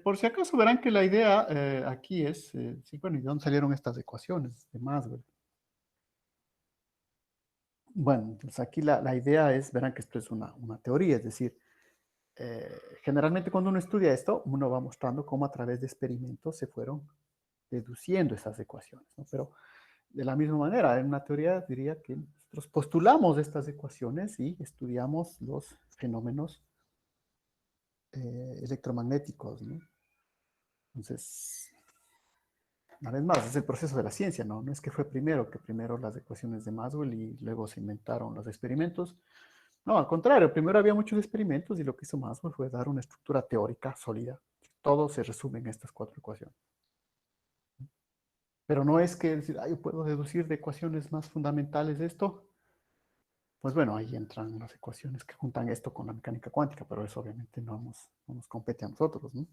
Por si acaso verán que la idea aquí es, sí, bueno, ¿y de dónde salieron estas ecuaciones de Maxwell? Bueno, pues aquí la idea es, verán que esto es una teoría, es decir, generalmente cuando uno estudia esto, uno va mostrando cómo a través de experimentos se fueron deduciendo esas ecuaciones, ¿no? Pero de la misma manera, en una teoría diría que nosotros postulamos estas ecuaciones y estudiamos los fenómenos electromagnéticos, ¿no? Entonces, una vez más, es el proceso de la ciencia, ¿no? No es que fue primero, que primero las ecuaciones de Maxwell y luego se inventaron los experimentos. No, al contrario, primero había muchos experimentos y lo que hizo Maxwell fue dar una estructura teórica sólida. Todo se resume en estas cuatro ecuaciones. Pero no es que decir, yo puedo deducir de ecuaciones más fundamentales esto. Pues bueno, ahí entran las ecuaciones que juntan esto con la mecánica cuántica, pero eso obviamente no nos compete a nosotros, ¿no?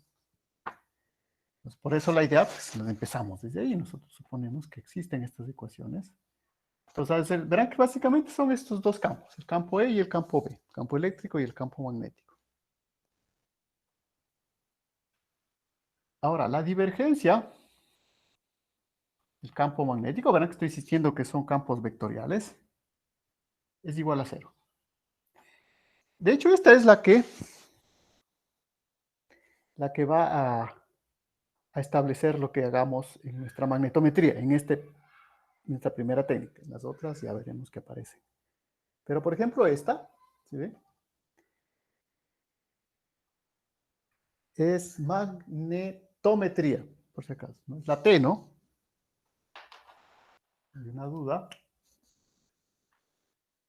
Pues por eso la idea, pues empezamos desde ahí. Nosotros suponemos que existen estas ecuaciones. Entonces, verán que básicamente son estos dos campos, el campo E y el campo B, el campo eléctrico y el campo magnético. Ahora, la divergencia del campo magnético, verán que estoy insistiendo que son campos vectoriales, es igual a cero. De hecho, esta es la que va a establecer lo que hagamos en nuestra magnetometría, en esta primera técnica. En las otras ya veremos qué aparece. Pero, por ejemplo, esta, ¿sí ve? Es magnetometría, por si acaso, ¿no? Es la T, ¿no? Hay una duda.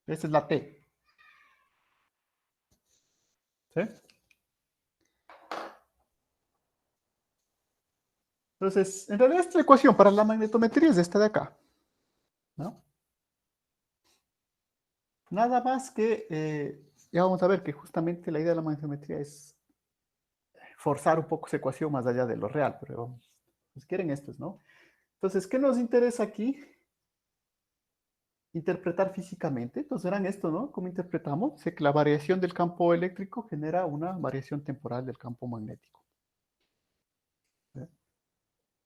Esta es la T. ¿Sí? Entonces, en realidad esta ecuación para la magnetometría es esta de acá, ¿no? Nada más que, ya vamos a ver que justamente la idea de la magnetometría es forzar un poco esa ecuación más allá de lo real, pero pues quieren estos, ¿no? Entonces, ¿qué nos interesa aquí? Interpretar físicamente. Entonces, verán esto, ¿no? ¿Cómo interpretamos? Dice que la variación del campo eléctrico genera una variación temporal del campo magnético.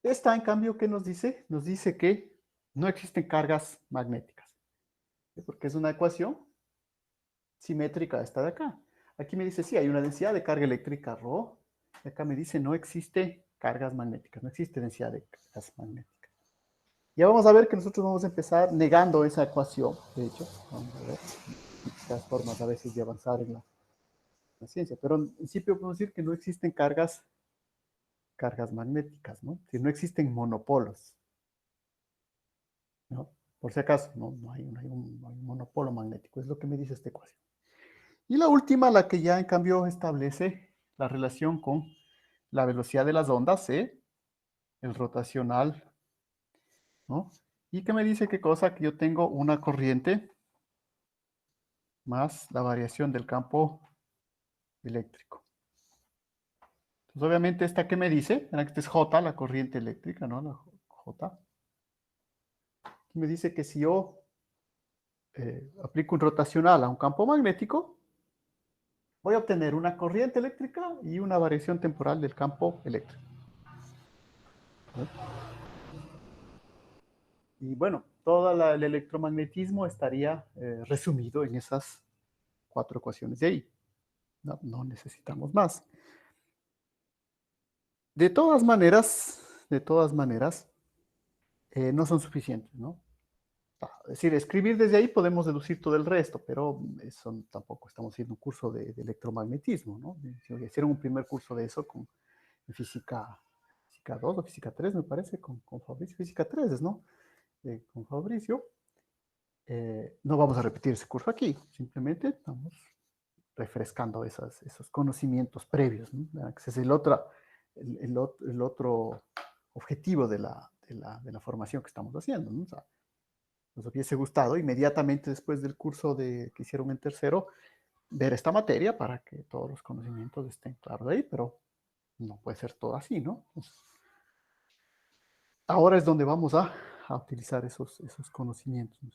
Esta, en cambio, ¿qué nos dice? Nos dice que no existen cargas magnéticas, ¿sí? Porque es una ecuación simétrica esta de acá. Aquí me dice, sí, hay una densidad de carga eléctrica ρ. Y acá me dice, no existe cargas magnéticas, no existe densidad de cargas magnéticas. Ya vamos a ver que nosotros vamos a empezar negando esa ecuación, de hecho. Vamos a ver las formas a veces de avanzar en la ciencia. Pero en principio podemos decir que no existen cargas magnéticas, ¿no? Si no existen monopolos, ¿no? Por si acaso, no hay un monopolo magnético, es lo que me dice esta ecuación. Y la última, la que ya en cambio establece la relación con la velocidad de las ondas, C, el rotacional, ¿no? Y que me dice qué cosa, que yo tengo una corriente más la variación del campo eléctrico. Entonces, obviamente, esta que me dice, esta es J, la corriente eléctrica, ¿no? La J. Y me dice que si yo aplico un rotacional a un campo magnético, voy a obtener una corriente eléctrica y una variación temporal del campo eléctrico. Y bueno, todo el electromagnetismo estaría resumido en esas 4 ecuaciones de ahí. No necesitamos más. De todas maneras, no son suficientes, ¿no? Es decir, escribir desde ahí podemos deducir todo el resto, pero eso tampoco estamos haciendo un curso de electromagnetismo, ¿no? Hicieron un primer curso de eso en física 2 o física 3, me parece, con Fabricio, física 3, ¿no? Con Fabricio. No vamos a repetir ese curso aquí, simplemente estamos refrescando esos conocimientos previos, ¿no? Ese es el otro objetivo de la formación que estamos haciendo, ¿no? O sea, nos hubiese gustado inmediatamente después del curso que hicieron en tercero, ver esta materia para que todos los conocimientos estén claros de ahí, pero no puede ser todo así, ¿no? Entonces, ahora es donde vamos a utilizar esos conocimientos, ¿no?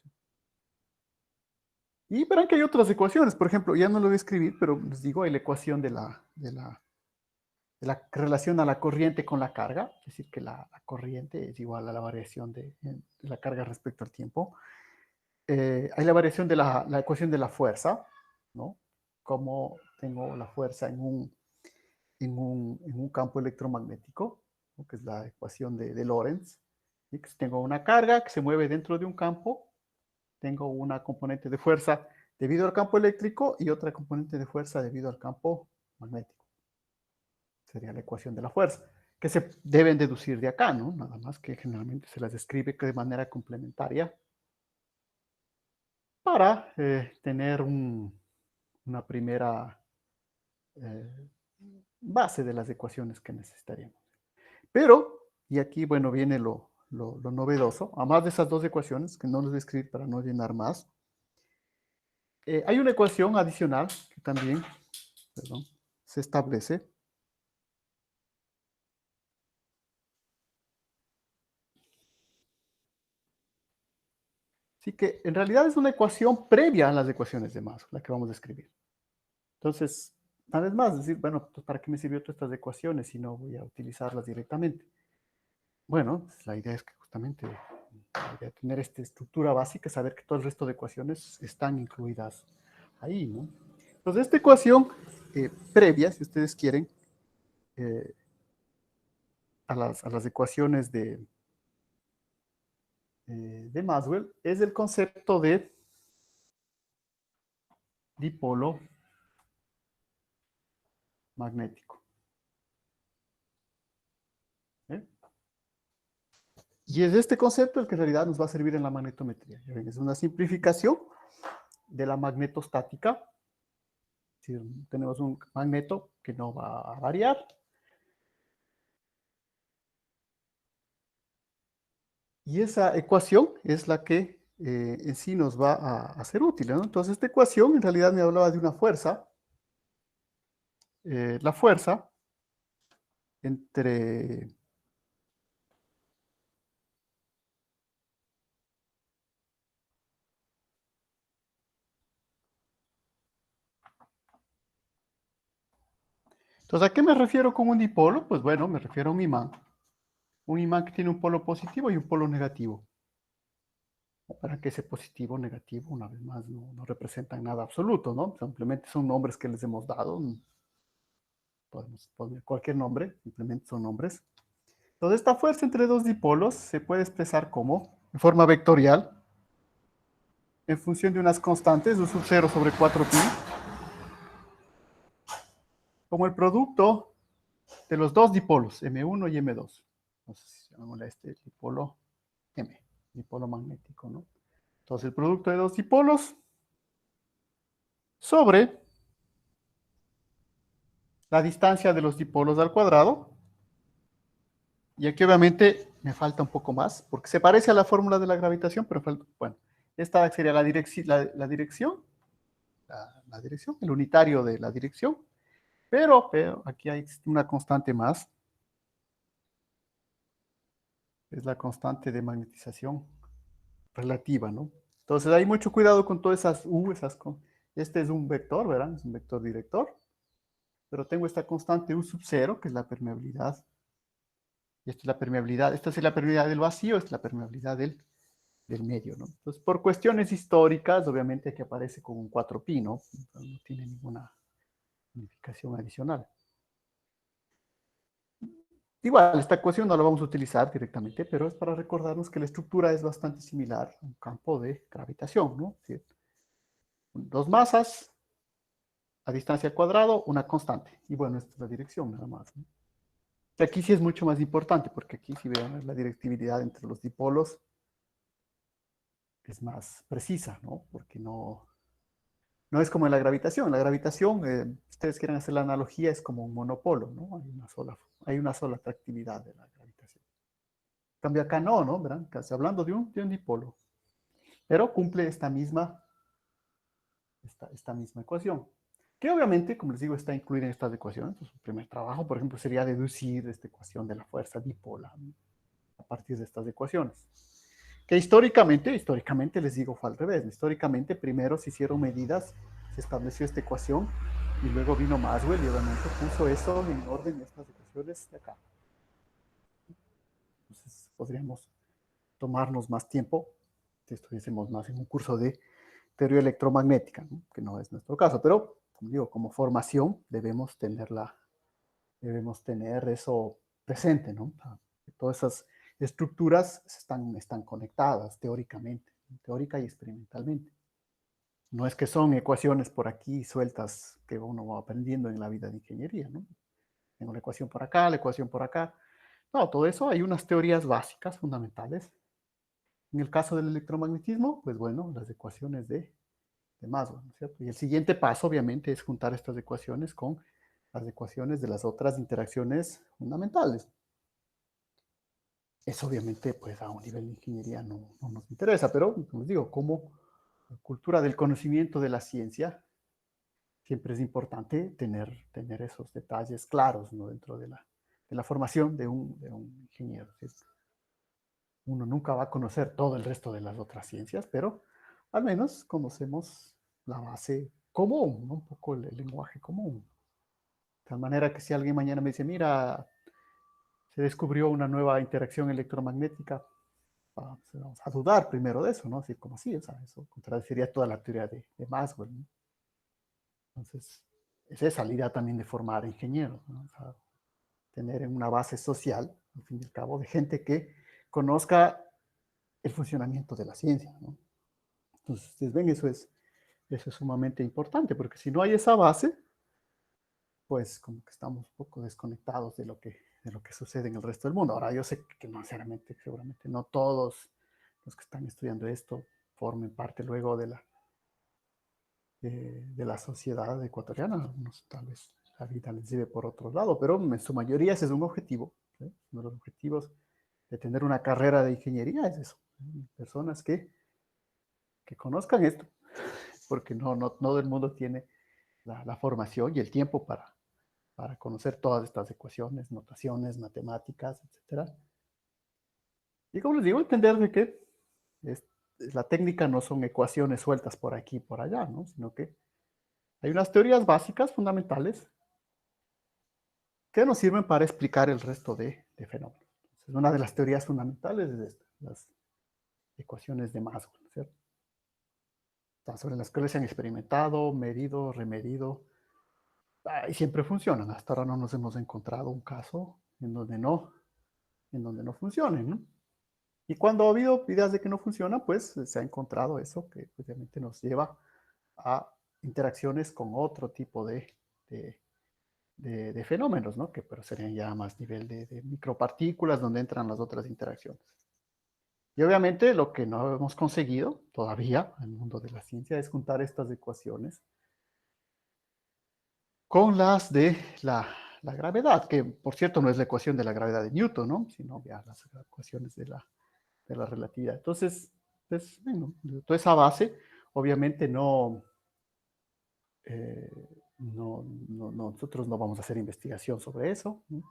Y verán que hay otras ecuaciones, por ejemplo, ya no lo voy a escribir, pero les digo, hay la ecuación de la relación a la corriente con la carga, es decir, que la corriente es igual a la variación de la carga respecto al tiempo. Hay la variación de la ecuación de la fuerza, ¿no? Cómo tengo la fuerza en un campo electromagnético, ¿no? Que es la ecuación de Lorentz. ¿Sí? Que tengo una carga que se mueve dentro de un campo, tengo una componente de fuerza debido al campo eléctrico y otra componente de fuerza debido al campo magnético. Sería la ecuación de la fuerza, que se deben deducir de acá, ¿no? Nada más que generalmente se las describe de manera complementaria para tener una primera base de las ecuaciones que necesitaríamos. Pero, y aquí, bueno, viene lo novedoso, además de esas 2 ecuaciones, que no les voy a escribir para no llenar más, hay una ecuación adicional que también, perdón, se establece. Así que en realidad es una ecuación previa a las ecuaciones de Maxwell, la que vamos a escribir. Entonces, una vez más, decir, bueno, pues, ¿para qué me sirvió todas estas ecuaciones si no voy a utilizarlas directamente? Bueno, pues, la idea es que justamente la idea de tener esta estructura básica, saber que todo el resto de ecuaciones están incluidas ahí, ¿no? Entonces, esta ecuación previa, si ustedes quieren, eh, a las ecuaciones de Maxwell, es el concepto de dipolo magnético. ¿Eh? Y es este concepto el que en realidad nos va a servir en la magnetometría. Es una simplificación de la magnetostática. Si tenemos un magneto que no va a variar. Y esa ecuación es la que en sí nos va a ser útil, ¿no? Entonces, esta ecuación en realidad me hablaba de una fuerza. La fuerza entre Entonces, ¿a qué me refiero con un dipolo? Pues bueno, me refiero a un imán. Un imán que tiene un polo positivo y un polo negativo. Para que ese positivo o negativo, una vez más, no representan nada absoluto, ¿no? Simplemente son nombres que les hemos dado. Podemos poner cualquier nombre, simplemente son nombres. Entonces, esta fuerza entre 2 dipolos se puede expresar como, en forma vectorial, en función de unas constantes, u sub 0 sobre 4pi, como el producto de los 2 dipolos, M1 y M2. Entonces, llamémosle a este dipolo M, dipolo magnético, ¿no? Entonces, el producto de 2 dipolos sobre la distancia de los dipolos al cuadrado. Y aquí obviamente me falta un poco más, porque se parece a la fórmula de la gravitación, pero falta, bueno, esta sería la dirección, la dirección, el unitario de la dirección, pero aquí hay una constante más, es la constante de magnetización relativa, ¿no? Entonces hay mucho cuidado con todas esas U, este es un vector, ¿verdad? Es un vector director, pero tengo esta constante U sub 0, que es la permeabilidad, y esta es la permeabilidad, esta es la permeabilidad del vacío, esta es la permeabilidad del medio, ¿no? Entonces, por cuestiones históricas, obviamente que aparece con un 4pi, ¿no? No tiene ninguna significación adicional. Igual, esta ecuación no la vamos a utilizar directamente, pero es para recordarnos que la estructura es bastante similar a un campo de gravitación, ¿no? Es decir, dos masas a distancia al cuadrado, una constante. Y bueno, esta es la dirección nada más, ¿no? Y aquí sí es mucho más importante, porque aquí si vean la directividad entre los dipolos es más precisa, ¿no? Porque no es como en la gravitación. La gravitación, ustedes quieren hacer la analogía, es como un monopolo, ¿no? Hay una sola atractividad de la gravitación. En cambio acá no, ¿no? ¿Verdad? Casi hablando de un dipolo. Pero cumple esta misma ecuación. Que obviamente, como les digo, está incluida en estas ecuaciones. Entonces, su primer trabajo, por ejemplo, sería deducir esta ecuación de la fuerza dipolar, ¿no? A partir de estas ecuaciones. Que históricamente les digo fue al revés. Históricamente primero se hicieron medidas, se estableció esta ecuación y luego vino Maxwell y obviamente puso eso en orden de estas ecuaciones de acá. Entonces podríamos tomarnos más tiempo si estuviésemos más en un curso de teoría electromagnética, ¿no? Que no es nuestro caso, pero como digo, como formación debemos tener eso presente, ¿no? Todas esas estructuras están conectadas teóricamente, teórica y experimentalmente. No es que son ecuaciones por aquí sueltas que uno va aprendiendo en la vida de ingeniería, ¿no? Tengo la ecuación por acá, la ecuación por acá. No, todo eso hay unas teorías básicas, fundamentales. En el caso del electromagnetismo, pues bueno, las ecuaciones de Maxwell, ¿no es cierto? Y el siguiente paso, obviamente, es juntar estas ecuaciones con las ecuaciones de las otras interacciones fundamentales. Eso obviamente, pues a un nivel de ingeniería no nos interesa, pero, como les digo, como cultura del conocimiento de la ciencia, siempre es importante tener esos detalles claros, ¿no? Dentro de la formación de un ingeniero, ¿cierto? Uno nunca va a conocer todo el resto de las otras ciencias, pero al menos conocemos la base común, ¿no? Un poco el lenguaje común. De tal manera que si alguien mañana me dice, mira, se descubrió una nueva interacción electromagnética, vamos a dudar primero de eso, ¿no? Así como así, o sea, eso contradeciría toda la teoría de Maxwell, ¿no? Entonces, es esa la idea también de formar ingenieros, ¿no? O sea, tener una base social, al fin y al cabo, de gente que conozca el funcionamiento de la ciencia, ¿no? Entonces, ustedes ven, eso es sumamente importante, porque si no hay esa base, pues como que estamos un poco desconectados de lo que sucede en el resto del mundo. Ahora, yo sé que no necesariamente, seguramente no todos los que están estudiando esto formen parte luego de la sociedad ecuatoriana. Algunos tal vez la vida les lleve por otro lado, pero en su mayoría ese es un objetivo, ¿sí? Uno de los objetivos de tener una carrera de ingeniería es eso, ¿sí? Personas que conozcan esto, porque no todo el mundo tiene la formación y el tiempo para conocer todas estas ecuaciones, notaciones, matemáticas, etcétera. Y como les digo, entender de que es, la técnica no son ecuaciones sueltas por aquí y por allá, ¿no? Sino que hay unas teorías básicas, fundamentales, que nos sirven para explicar el resto de fenómenos. Entonces, una de las teorías fundamentales es esta, las ecuaciones de Maxwell, ¿cierto? Sobre las cuales se han experimentado, medido, remedido, y siempre funcionan. Hasta ahora no nos hemos encontrado un caso en donde no funcionen, ¿no? Y cuando ha habido ideas de que no funciona, pues se ha encontrado eso que obviamente nos lleva a interacciones con otro tipo de, de fenómenos, ¿no? Que pero serían ya más nivel de micropartículas donde entran las otras interacciones. Y obviamente lo que no hemos conseguido todavía en el mundo de la ciencia es juntar estas ecuaciones con las de la gravedad, que por cierto no es la ecuación de la gravedad de Newton, ¿no? Sino ya las ecuaciones de la relatividad. Entonces, pues, bueno, toda esa base, obviamente eh, nosotros no vamos a hacer investigación sobre eso, ¿no?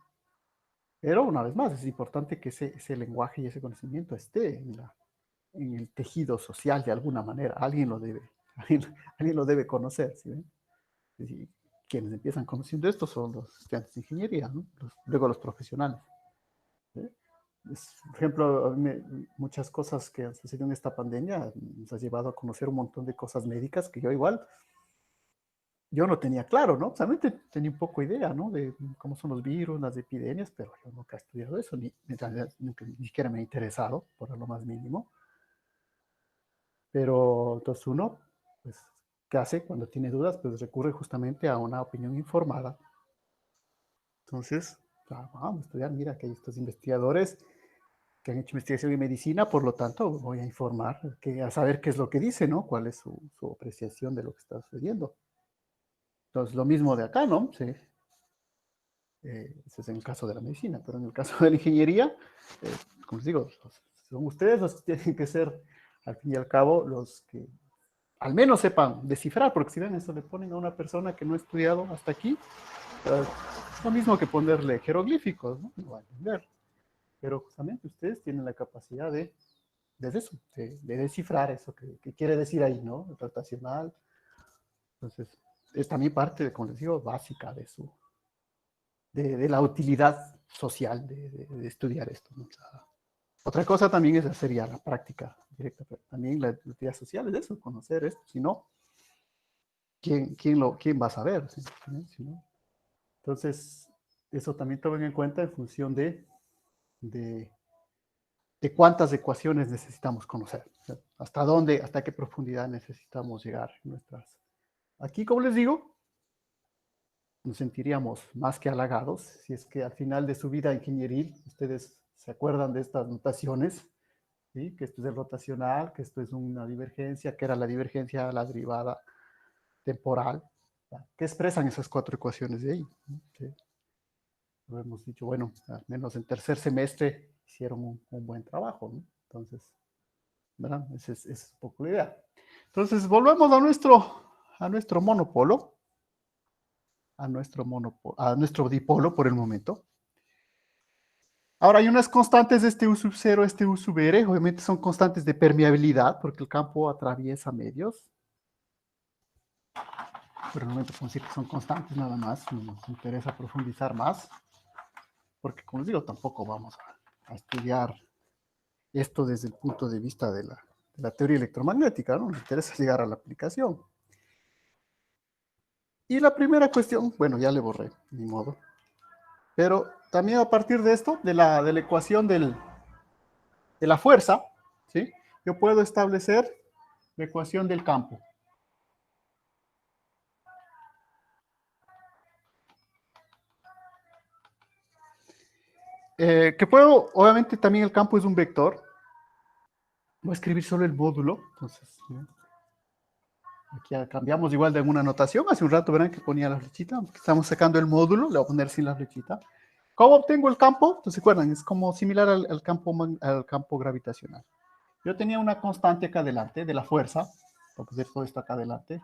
Pero una vez más, es importante que ese lenguaje y ese conocimiento esté en el tejido social de alguna manera. Alguien lo debe, alguien lo debe conocer, ¿sí ven? Y quienes empiezan conociendo esto son los estudiantes de ingeniería, ¿no? Luego los profesionales. ¿Sí? Por ejemplo, muchas cosas que han sucedido en esta pandemia nos ha llevado a conocer un montón de cosas médicas que yo igual, yo no tenía claro, ¿no? Solamente tenía un poco idea, ¿no? De cómo son los virus, las epidemias, pero yo nunca he estudiado eso, en realidad ni siquiera me ha interesado, por lo más mínimo. Pero entonces uno, pues, ¿qué hace cuando tiene dudas? Pues recurre justamente a una opinión informada. Entonces, vamos a estudiar, mira que hay estos investigadores que han hecho investigación en medicina, por lo tanto voy a informar, a saber qué es lo que dice, ¿no? Cuál es su apreciación de lo que está sucediendo. Entonces, lo mismo de acá, ¿no? Sí, ese es en el caso de la medicina, pero en el caso de la ingeniería, como les digo, son ustedes los que tienen que ser, al fin y al cabo, los que al menos sepan descifrar, porque si ven eso le ponen a una persona que no ha estudiado hasta aquí, es lo mismo que ponerle jeroglíficos, ¿no? No va a entender. Pero justamente ustedes tienen la capacidad de eso, de descifrar eso que quiere decir ahí, ¿no? El rotacional. Entonces, es también parte, como les digo, básica de la utilidad social de estudiar esto, ¿no? O sea, otra cosa también sería la práctica directa, pero también la utilidad social es eso, conocer esto, si no, ¿quién va a saber? ¿Sí? ¿Sí? ¿No? Entonces, eso también tomen en cuenta en función de, de cuántas ecuaciones necesitamos conocer, ¿sí? Hasta dónde, hasta qué profundidad necesitamos llegar en nuestras. Aquí, como les digo, nos sentiríamos más que halagados si es que al final de su vida ingenieril ustedes se acuerdan de estas notaciones, ¿sí? Que esto es el rotacional, que esto es una divergencia, que era la divergencia, la derivada temporal, ¿sí? Que expresan esas cuatro ecuaciones de ahí, ¿sí? Lo hemos dicho, bueno, al menos en tercer semestre hicieron un buen trabajo, ¿no? Entonces, ¿verdad? Esa es un poco la idea. Entonces, volvemos a nuestro monopolo, a nuestro dipolo por el momento. Ahora, hay unas constantes de este U sub 0, este U sub R, obviamente son constantes de permeabilidad, porque el campo atraviesa medios. Por el momento podemos decir que son constantes nada más, no nos interesa profundizar más, porque como les digo, tampoco vamos a estudiar esto desde el punto de vista de la teoría electromagnética, ¿no? Nos interesa llegar a la aplicación. Y la primera cuestión, bueno, ya le borré, ni modo. Pero también a partir de esto, de la ecuación de la fuerza, ¿sí? Yo puedo establecer la ecuación del campo. Que puedo, obviamente también el campo es un vector. Voy a escribir solo el módulo. Entonces, ¿no? Aquí ya cambiamos igual de alguna anotación. Hace un rato verán que ponía la flechita. Estamos sacando el módulo, le voy a poner sin la flechita. ¿Cómo obtengo el campo? Entonces, recuerdan, es como similar al campo gravitacional. Yo tenía una constante acá adelante de la fuerza. Voy a poner todo esto acá adelante.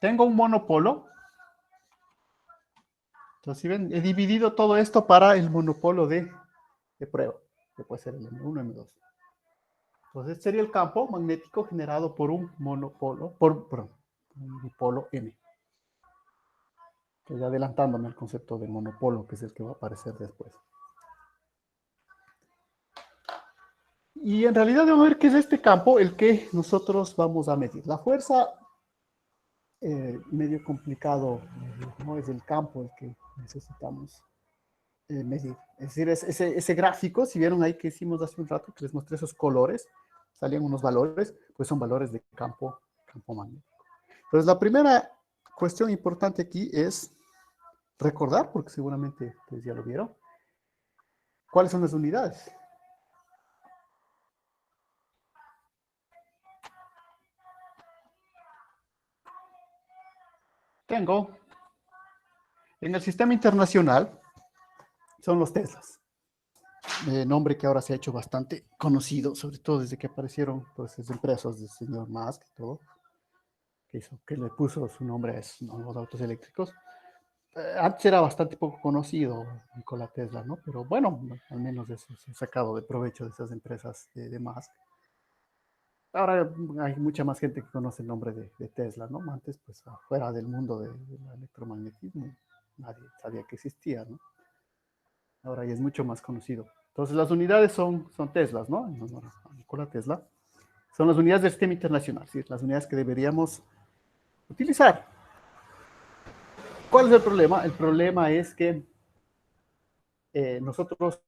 Tengo un monopolo. Entonces, si ven, he dividido todo esto para el monopolo de prueba, que puede ser el M1, M2. Entonces, este sería el campo magnético generado por un monopolo, por un dipolo M. Estoy adelantándome al concepto del monopolo, que es el que va a aparecer después. Y en realidad vamos a ver qué es este campo, el que nosotros vamos a medir. La fuerza, medio complicado, no es el campo el que necesitamos medir. Es decir, ese gráfico, si vieron ahí que hicimos hace un rato, que les mostré esos colores, salían unos valores, pues son valores de campo magnético. Entonces, la primera cuestión importante aquí es recordar, porque seguramente ustedes ya lo vieron, cuáles son las unidades. tengo en el sistema internacional, son los Teslas. Nombre que ahora se ha hecho bastante conocido, sobre todo desde que aparecieron pues, las empresas del señor Musk y todo, que le puso su nombre a los autos eléctricos. Antes era bastante poco conocido Nikola Tesla, ¿no? Pero bueno, al menos eso se ha sacado de provecho de esas empresas de Musk. Ahora hay mucha más gente que conoce el nombre de Tesla, ¿no? Antes, pues, afuera del mundo del electromagnetismo, nadie sabía que existía, ¿no? Ahora ya es mucho más conocido. Entonces, las unidades son Teslas, ¿no? En honor a Nikola Tesla. Son las unidades del sistema internacional, ¿sí? Las unidades que deberíamos utilizar. ¿Cuál es el problema? El problema es que nosotros,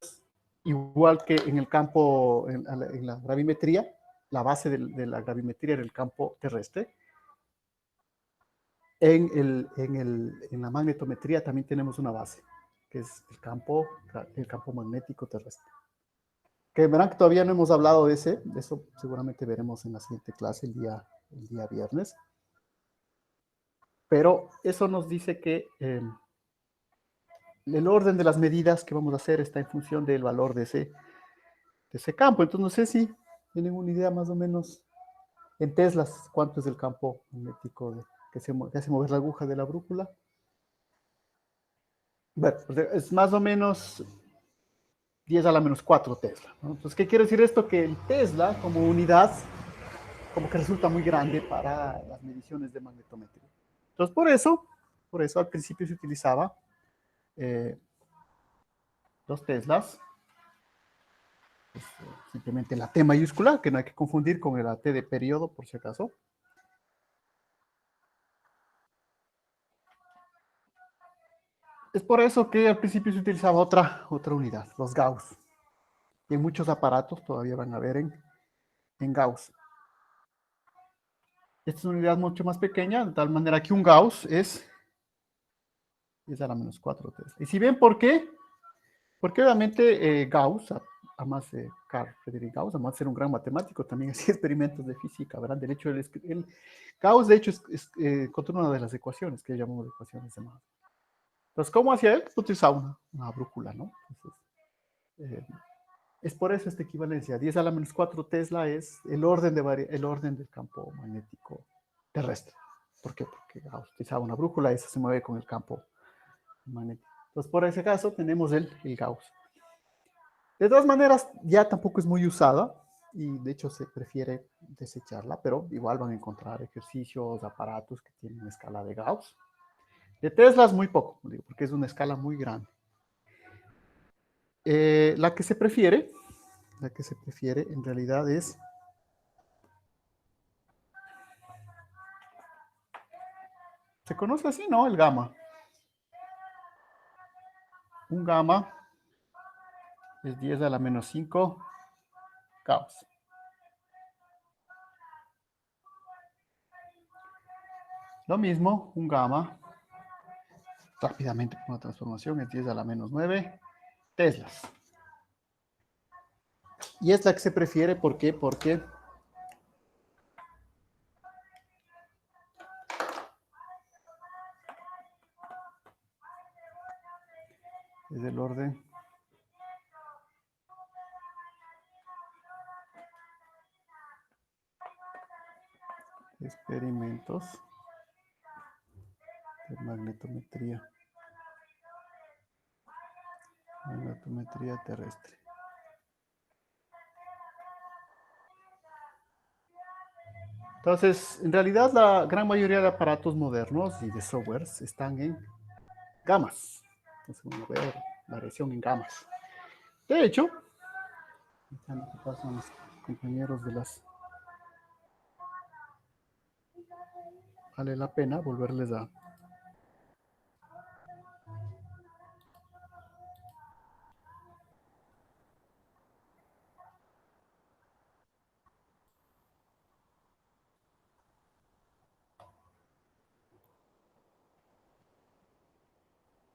igual que en el campo, en la gravimetría, la base de la gravimetría era el campo terrestre. En la magnetometría también tenemos una base, que es el campo magnético terrestre. Que verán que todavía no hemos hablado de eso seguramente veremos en la siguiente clase el día viernes. Pero eso nos dice que el orden de las medidas que vamos a hacer está en función del valor de ese campo. Entonces, no sé si tienen una idea más o menos en Teslas cuánto es el campo magnético que hace mover la aguja de la brújula. Bueno, pues es más o menos 10 a la menos 4 Tesla, ¿no? Entonces, ¿qué quiere decir esto? Que el Tesla como unidad como que resulta muy grande para las mediciones de magnetometría. Entonces, por eso al principio se utilizaba los Teslas, pues, simplemente la T mayúscula, que no hay que confundir con la T de periodo, por si acaso. Es por eso que al principio se utilizaba otra unidad, los Gauss. Y en muchos aparatos todavía van a ver en Gauss. Esta es una unidad mucho más pequeña, de tal manera que un Gauss es 10 a la menos 4 Tesla. Y si ven por qué, porque obviamente Gauss, además de Carl Friedrich Gauss, además de ser un gran matemático, también hacía experimentos de física, ¿verdad? De hecho, Gauss, de hecho, encontró una de las ecuaciones que llamamos ecuaciones de Maxwell. Entonces, ¿cómo hacía él? Utilizaba una brújula, ¿no? Entonces, es por eso esta equivalencia. 10 a la menos 4 Tesla es el orden del campo magnético terrestre. ¿Por qué? Porque Gauss utilizaba una brújula y eso se mueve con el campo magnético. Entonces, por ese caso, tenemos el Gauss. De todas maneras, ya tampoco es muy usada y de hecho se prefiere desecharla, pero igual van a encontrar ejercicios, aparatos que tienen una escala de Gauss. De Tesla es muy poco, porque es una escala muy grande. La que se prefiere en realidad es se conoce así, ¿no? El gamma. Un gamma es 10 a la menos 5 Gauss. Lo mismo, un gamma, rápidamente con una transformación, es 10 a la menos 9 Teslas. Y es la que se prefiere, ¿por qué? Porque es del orden de experimentos de magnetometría terrestre. Entonces, en realidad la gran mayoría de aparatos modernos y de softwares están en gamas. Entonces, vamos a ver variación en gamas. De hecho, ¿qué pasan los compañeros de las... Vale la pena volverles a...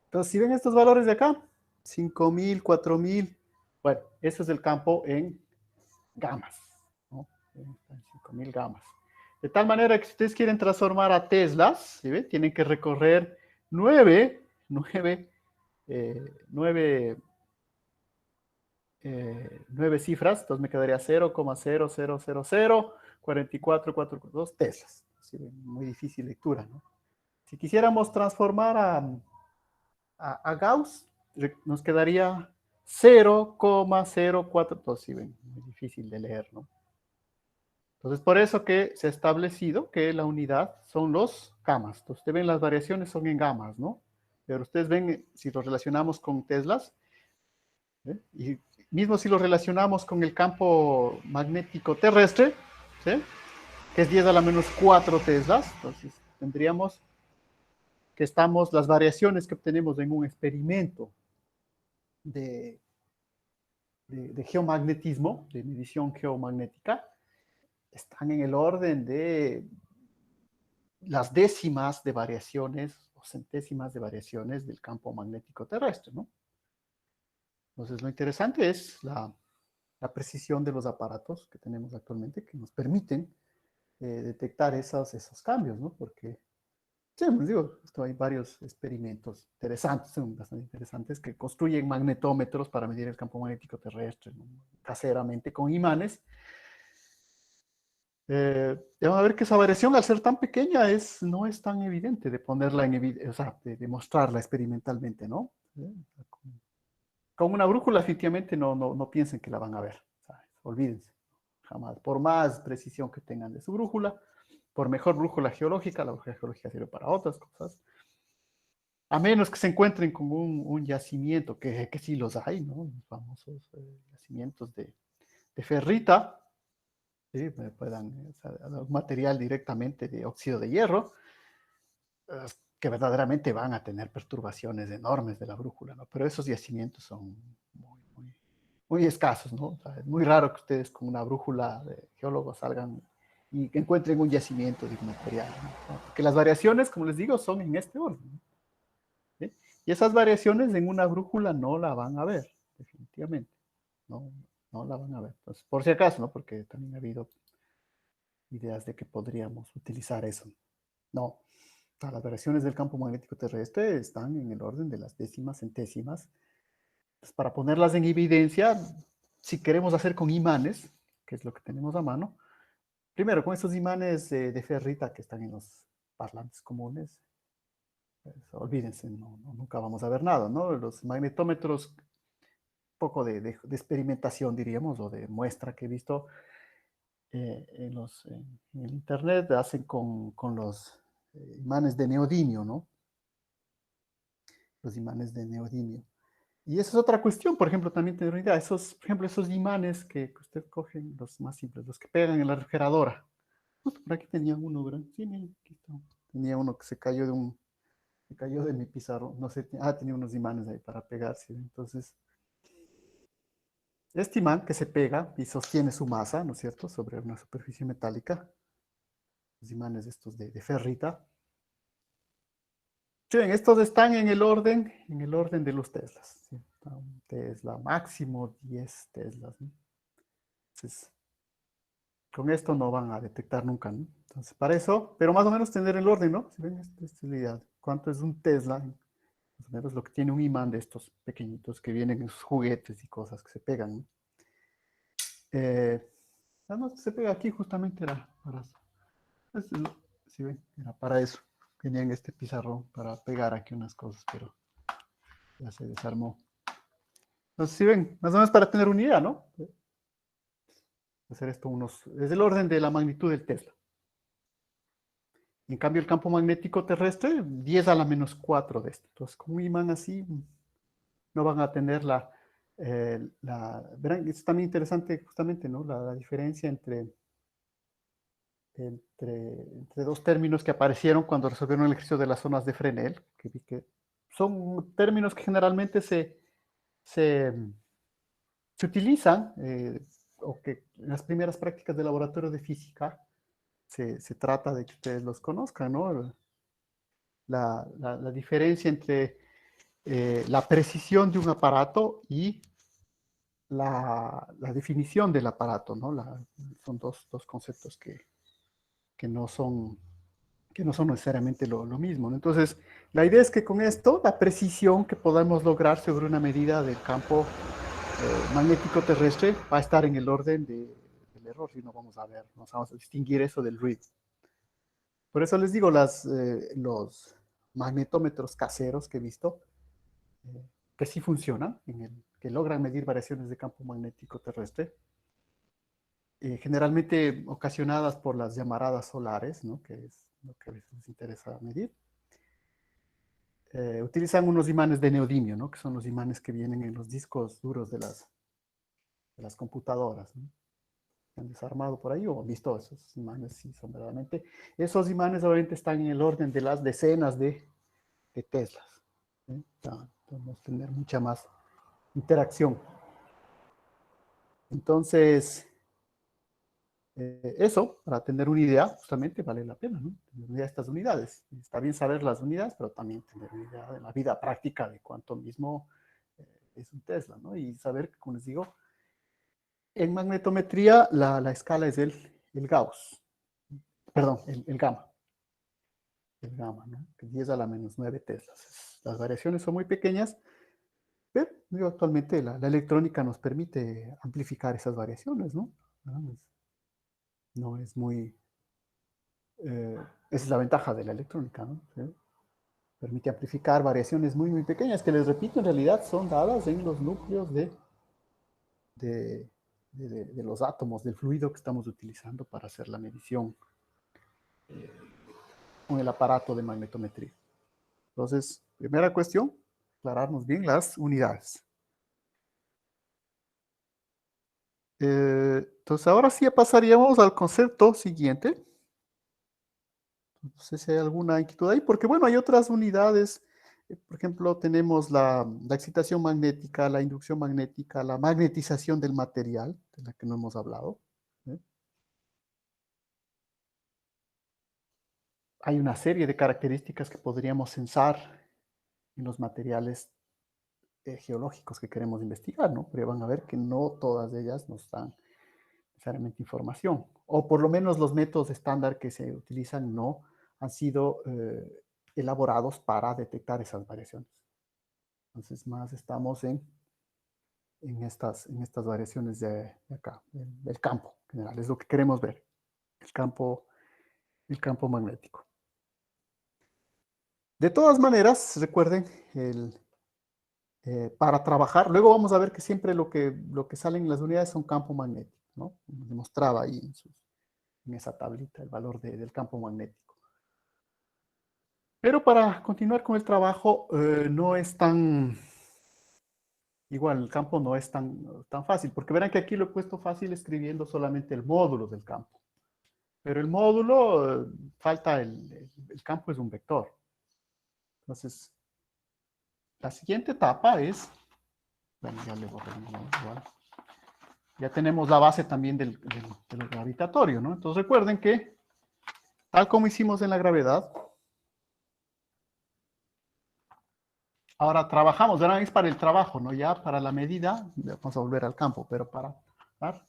Entonces, si ven estos valores de acá, 5000, 4000, bueno, ese es el campo en gamas, ¿no? En 5000 gamas. De tal manera que si ustedes quieren transformar a teslas, ¿sí ve? Tienen que recorrer 9 cifras, entonces me quedaría 0,0004442 teslas. ¿Sí? Muy difícil lectura, ¿no? Si quisiéramos transformar a Gauss, nos quedaría 0,042. ¿Sí ven? Muy difícil de leer, ¿no? Entonces, por eso que se ha establecido que la unidad son los gamas. Entonces, ustedes ven las variaciones son en gamas, ¿no? Pero ustedes ven, si los relacionamos con teslas, ¿eh? Y mismo si lo relacionamos con el campo magnético terrestre, ¿sí? Que es 10 a la menos 4 teslas, entonces tendríamos que las variaciones que obtenemos en un experimento de, de geomagnetismo, de medición geomagnética, están en el orden de las décimas de variaciones o centésimas de variaciones del campo magnético terrestre, ¿no? Entonces, lo interesante es la precisión de los aparatos que tenemos actualmente que nos permiten detectar esos cambios, ¿no? Porque, sí, pues digo, hay varios experimentos interesantes, son bastante interesantes, que construyen magnetómetros para medir el campo magnético terrestre, ¿no? Caseramente con imanes. Vamos a ver que esa variación, al ser tan pequeña, no es tan evidente de ponerla en evidencia, o sea, de mostrarla experimentalmente, ¿no? Con una brújula, definitivamente no piensen que la van a ver, ¿sabes? Olvídense, jamás. Por más precisión que tengan de su brújula, por mejor brújula geológica, la brújula geológica sirve para otras cosas, a menos que se encuentren con un yacimiento, que sí los hay, ¿no? Los famosos yacimientos de ferrita, ¿sí? Puedan, o sea, material directamente de óxido de hierro, que verdaderamente van a tener perturbaciones enormes de la brújula, ¿no? Pero esos yacimientos son muy escasos, ¿no? O sea, es muy raro que ustedes con una brújula de geólogos salgan y que encuentren un yacimiento de material, ¿no? Porque las variaciones, como les digo, son en este orden, ¿sí? Y esas variaciones en una brújula no la van a ver, definitivamente. No, no la van a ver. Entonces, por si acaso, ¿no? Porque también ha habido ideas de que podríamos utilizar eso. No, las variaciones del campo magnético terrestre están en el orden de las décimas, centésimas. Pues para ponerlas en evidencia, si queremos hacer con imanes, que es lo que tenemos a mano, primero con estos imanes de ferrita que están en los parlantes comunes, pues, olvídense, nunca vamos a ver nada, ¿no? Los magnetómetros, un poco de experimentación, diríamos, o de muestra que he visto en el internet, hacen con los imanes de neodimio, ¿no? Los imanes de neodimio. Y esa es otra cuestión, por ejemplo, también tener una idea, por ejemplo, esos imanes que usted coge, los más simples, los que pegan en la refrigeradora. Justo por aquí tenía uno, ¿verdad? Sí, miren, aquí está. Tenía uno que se cayó de mi pizarro, no sé, tenía unos imanes ahí para pegarse. Entonces, este imán que se pega y sostiene su masa, ¿no es cierto?, sobre una superficie metálica, los imanes estos de ferrita. Sí, estos están en el orden de los teslas. ¿Sí? Un tesla máximo 10 teslas, ¿no? Entonces, con esto no van a detectar nunca, ¿no? Entonces, para eso, pero más o menos tener el orden, ¿no? Si ven, esta es la idea. ¿Cuánto es un Tesla? Más o menos lo que tiene un imán de estos pequeñitos que vienen en sus juguetes y cosas que se pegan, ¿no? Eh, no, se pega aquí justamente era para eso. Si ven, era para eso. Tenían este pizarrón para pegar aquí unas cosas, pero ya se desarmó. Entonces, si ven, más o menos para tener una idea, ¿no? Hacer esto es el orden de la magnitud del Tesla. En cambio, el campo magnético terrestre, 10 a la menos 4 de esto. Entonces, con un imán así, no van a tener verán, es también interesante justamente, ¿no? La diferencia entre dos términos que aparecieron cuando resolvieron el ejercicio de las zonas de Fresnel, que son términos que generalmente se, se utilizan, o que en las primeras prácticas de laboratorio de física se trata de que ustedes los conozcan, ¿no? La diferencia entre la precisión de un aparato y la definición del aparato, ¿no? Son dos conceptos que no son, que no son necesariamente lo mismo, ¿no? Entonces, la idea es que con esto, la precisión que podamos lograr sobre una medida del campo magnético terrestre va a estar en el orden del error, y no vamos a ver, no vamos a distinguir eso del ruido. Por eso les digo, los magnetómetros caseros que he visto, que sí funcionan, que logran medir variaciones de campo magnético terrestre, generalmente ocasionadas por las llamaradas solares, ¿no? Que es lo que a veces les interesa medir. Utilizan unos imanes de neodimio, ¿no? Que son los imanes que vienen en los discos duros de las computadoras, ¿no? Han desarmado por ahí o han visto esos imanes, sí, son verdaderamente. Esos imanes obviamente están en el orden de las decenas de Teslas. ¿Sí? Podemos tener mucha más interacción. Entonces, eso, para tener una idea, justamente vale la pena, ¿no? Tener una idea de estas unidades. Está bien saber las unidades, pero también tener una idea de la vida práctica de cuánto mismo es un Tesla, ¿no? Y saber, como les digo, en magnetometría la escala es el Gauss, perdón, el gamma. El gamma, ¿no? 10 a la menos 9 teslas. Las variaciones son muy pequeñas, pero digo, actualmente la electrónica nos permite amplificar esas variaciones, ¿no? No es muy... esa es la ventaja de la electrónica, ¿no? ¿Sí? Permite amplificar variaciones muy, muy pequeñas, que les repito, en realidad son dadas en los núcleos de, de los átomos, del fluido que estamos utilizando para hacer la medición con el aparato de magnetometría. Entonces, primera cuestión, aclararnos bien las unidades. Entonces, ahora sí pasaríamos al concepto siguiente. No sé si hay alguna inquietud ahí, porque bueno, hay otras unidades. Por ejemplo, tenemos la excitación magnética, la inducción magnética, la magnetización del material, de la que no hemos hablado. Hay una serie de características que podríamos censar en los materiales geológicos que queremos investigar, ¿no? Pero van a ver que no todas ellas nos dan necesariamente información, o por lo menos los métodos estándar que se utilizan no han sido elaborados para detectar esas variaciones. Entonces, más estamos en estas variaciones de acá, del campo en general, es lo que queremos ver, el campo magnético. De todas maneras, recuerden, para trabajar, luego vamos a ver que siempre lo que sale en las unidades son campo magnético, ¿no? Como demostraba ahí en esa tablita el valor del campo magnético. Pero para continuar con el trabajo, no es tan, igual el campo no es tan fácil, porque verán que aquí lo he puesto fácil escribiendo solamente el módulo del campo. Pero el módulo, falta el campo es un vector. Entonces, la siguiente etapa es, bueno, ya le borré igual. Ya tenemos la base también del gravitatorio, ¿no? Entonces recuerden que, tal como hicimos en la gravedad, ahora trabajamos, ahora es para el trabajo, ¿no? Ya para la medida, vamos a volver al campo, pero para... ¿verdad?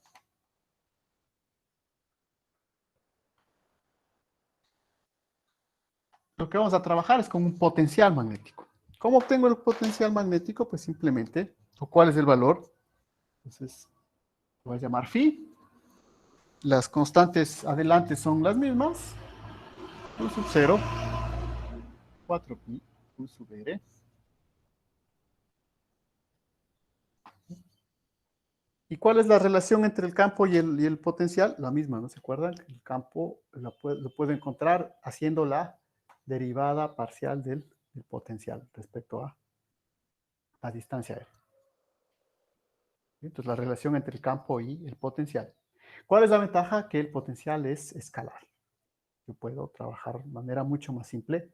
Lo que vamos a trabajar es con un potencial magnético. ¿Cómo obtengo el potencial magnético? Pues simplemente, ¿o cuál es el valor? Entonces, voy a llamar phi. Las constantes adelante son las mismas. Q sub 0, 4pi, Q sub r. ¿Y cuál es la relación entre el campo y el potencial? La misma, ¿no se acuerdan? El campo lo puedo encontrar haciendo la derivada parcial del potencial respecto a la distancia r. Entonces, la relación entre el campo y el potencial. ¿Cuál es la ventaja? Que el potencial es escalar. Yo puedo trabajar de manera mucho más simple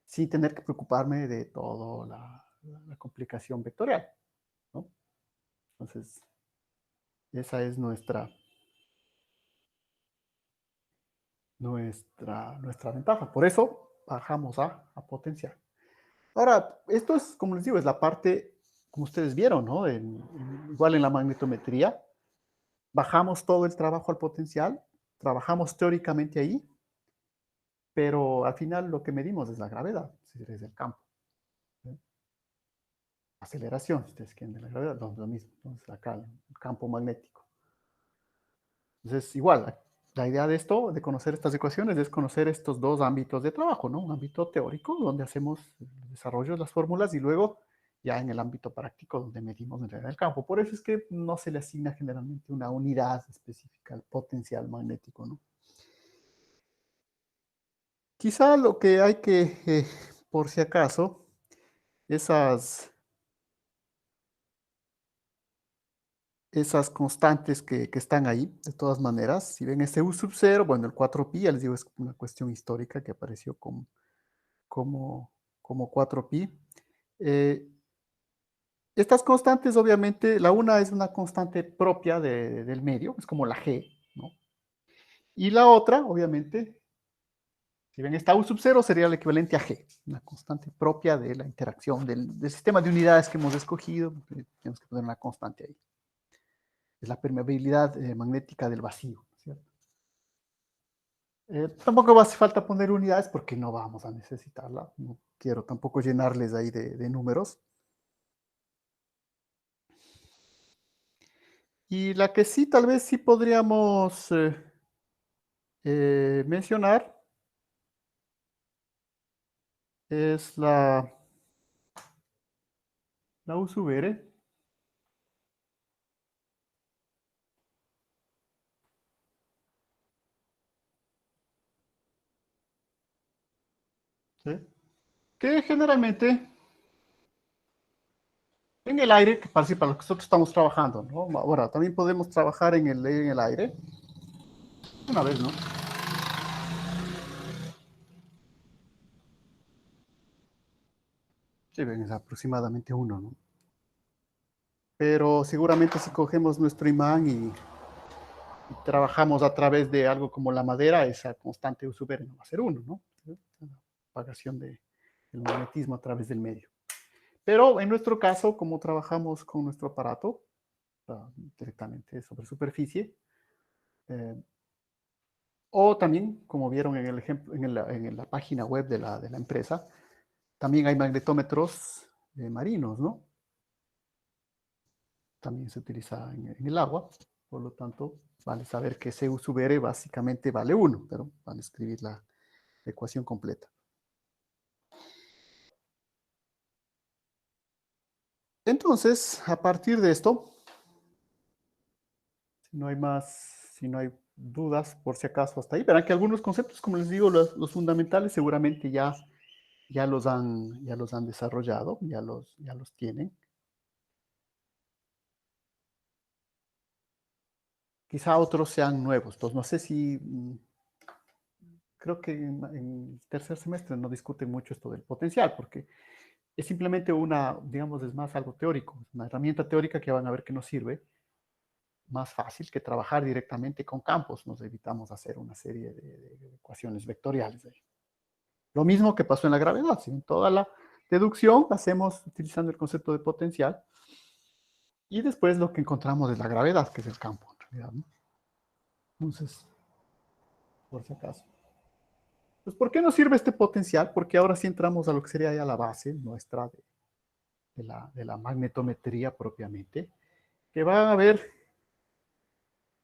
sin tener que preocuparme de toda la complicación vectorial, ¿no? Entonces, esa es nuestra ventaja. Por eso bajamos a potencial. Ahora, esto es, como les digo, es la parte, como ustedes vieron, ¿no? Igual en la magnetometría, bajamos todo el trabajo al potencial, trabajamos teóricamente ahí, pero al final lo que medimos es la gravedad, es el campo. ¿Sí? Aceleración, si ustedes quieren, de la gravedad, no, lo mismo. Entonces, acá el campo magnético. Entonces, igual, la idea de esto, de conocer estas ecuaciones, es conocer estos dos ámbitos de trabajo, ¿no? Un ámbito teórico, donde hacemos el desarrollo de las fórmulas, y luego ya en el ámbito práctico, donde medimos en realidad el campo. Por eso es que no se le asigna generalmente una unidad específica al potencial magnético, ¿no? Quizá lo que hay que, por si acaso, esas, esas constantes que están ahí, de todas maneras, si ven este U sub 0, bueno, el 4pi, ya les digo, es una cuestión histórica que apareció como, como 4pi. Eh, estas constantes, obviamente, la una es una constante propia del medio, es como la G, ¿no? Y la otra, obviamente, si ven esta U sub 0, sería el equivalente a G, una constante propia de la interacción del sistema de unidades que hemos escogido. Tenemos que poner una constante ahí. Es la permeabilidad magnética del vacío, ¿cierto? Tampoco hace falta poner unidades porque no vamos a necesitarla. No quiero tampoco llenarles ahí de números. Y la que sí, tal vez sí podríamos mencionar es la U sub R. ¿Sí? Que generalmente en el aire, que parece para lo que nosotros estamos trabajando, ¿no? Ahora, también podemos trabajar en el aire. Una vez, ¿no? Sí, ven, es aproximadamente uno, ¿no? Pero seguramente si cogemos nuestro imán y trabajamos a través de algo como la madera, esa constante U sub R no va a ser uno, ¿no? La propagación del magnetismo a través del medio. Pero en nuestro caso, como trabajamos con nuestro aparato, directamente sobre superficie, eh, o también, como vieron en el ejemplo, en la página web de la empresa, también hay magnetómetros marinos, ¿no? También se utiliza en el agua, por lo tanto, vale saber que CU sub R básicamente vale 1, pero van a escribir la ecuación completa. Entonces, a partir de esto, si no hay más, si no hay dudas, por si acaso hasta ahí, verán que algunos conceptos, como les digo, los fundamentales seguramente ya los han desarrollado, ya los tienen. Quizá otros sean nuevos. Entonces, no sé si, creo que en tercer semestre no discuten mucho esto del potencial, porque es simplemente una, digamos, es más algo teórico, es una herramienta teórica que van a ver que nos sirve, más fácil que trabajar directamente con campos. Nos evitamos hacer una serie de ecuaciones vectoriales ahí. Lo mismo que pasó en la gravedad, ¿sí? Toda la deducción la hacemos utilizando el concepto de potencial, y después lo que encontramos es la gravedad, que es el campo, en realidad, ¿no? Entonces, por si acaso. Pues, ¿por qué nos sirve este potencial? Porque ahora sí entramos a lo que sería ya la base nuestra de la magnetometría propiamente, que va a ver,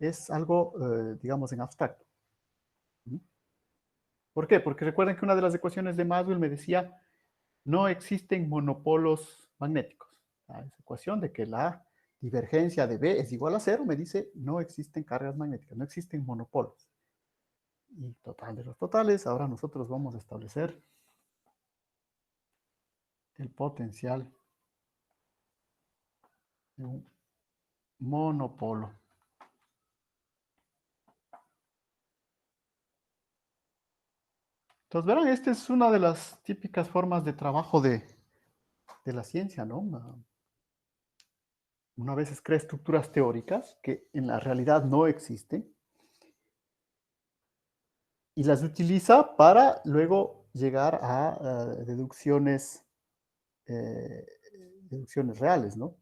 es algo, digamos, en abstracto. ¿Mm? ¿Por qué? Porque recuerden que una de las ecuaciones de Maxwell me decía, no existen monopolos magnéticos. Esa ecuación de que la divergencia de B es igual a cero me dice, no existen cargas magnéticas, no existen monopolos. Y total de los totales, ahora nosotros vamos a establecer el potencial de un monopolo. Entonces, verán, esta es una de las típicas formas de trabajo de la ciencia, ¿no? Una vez crea estructuras teóricas que en la realidad no existen y las utiliza para luego llegar a eh, deducciones reales, ¿no?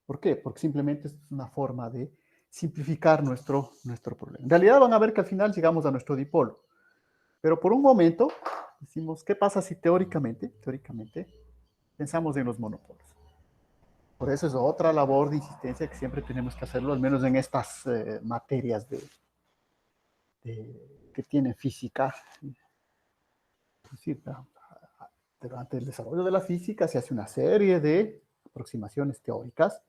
¿Por qué? Porque simplemente es una forma de simplificar nuestro problema. En realidad van a ver que al final llegamos a nuestro dipolo, Pero por un momento decimos, ¿qué pasa si teóricamente pensamos en los monopolos? Por eso es otra labor de insistencia que siempre tenemos que hacerlo, al menos en estas materias que tienen física. Es decir, durante el desarrollo de la física se hace una serie de aproximaciones teóricas,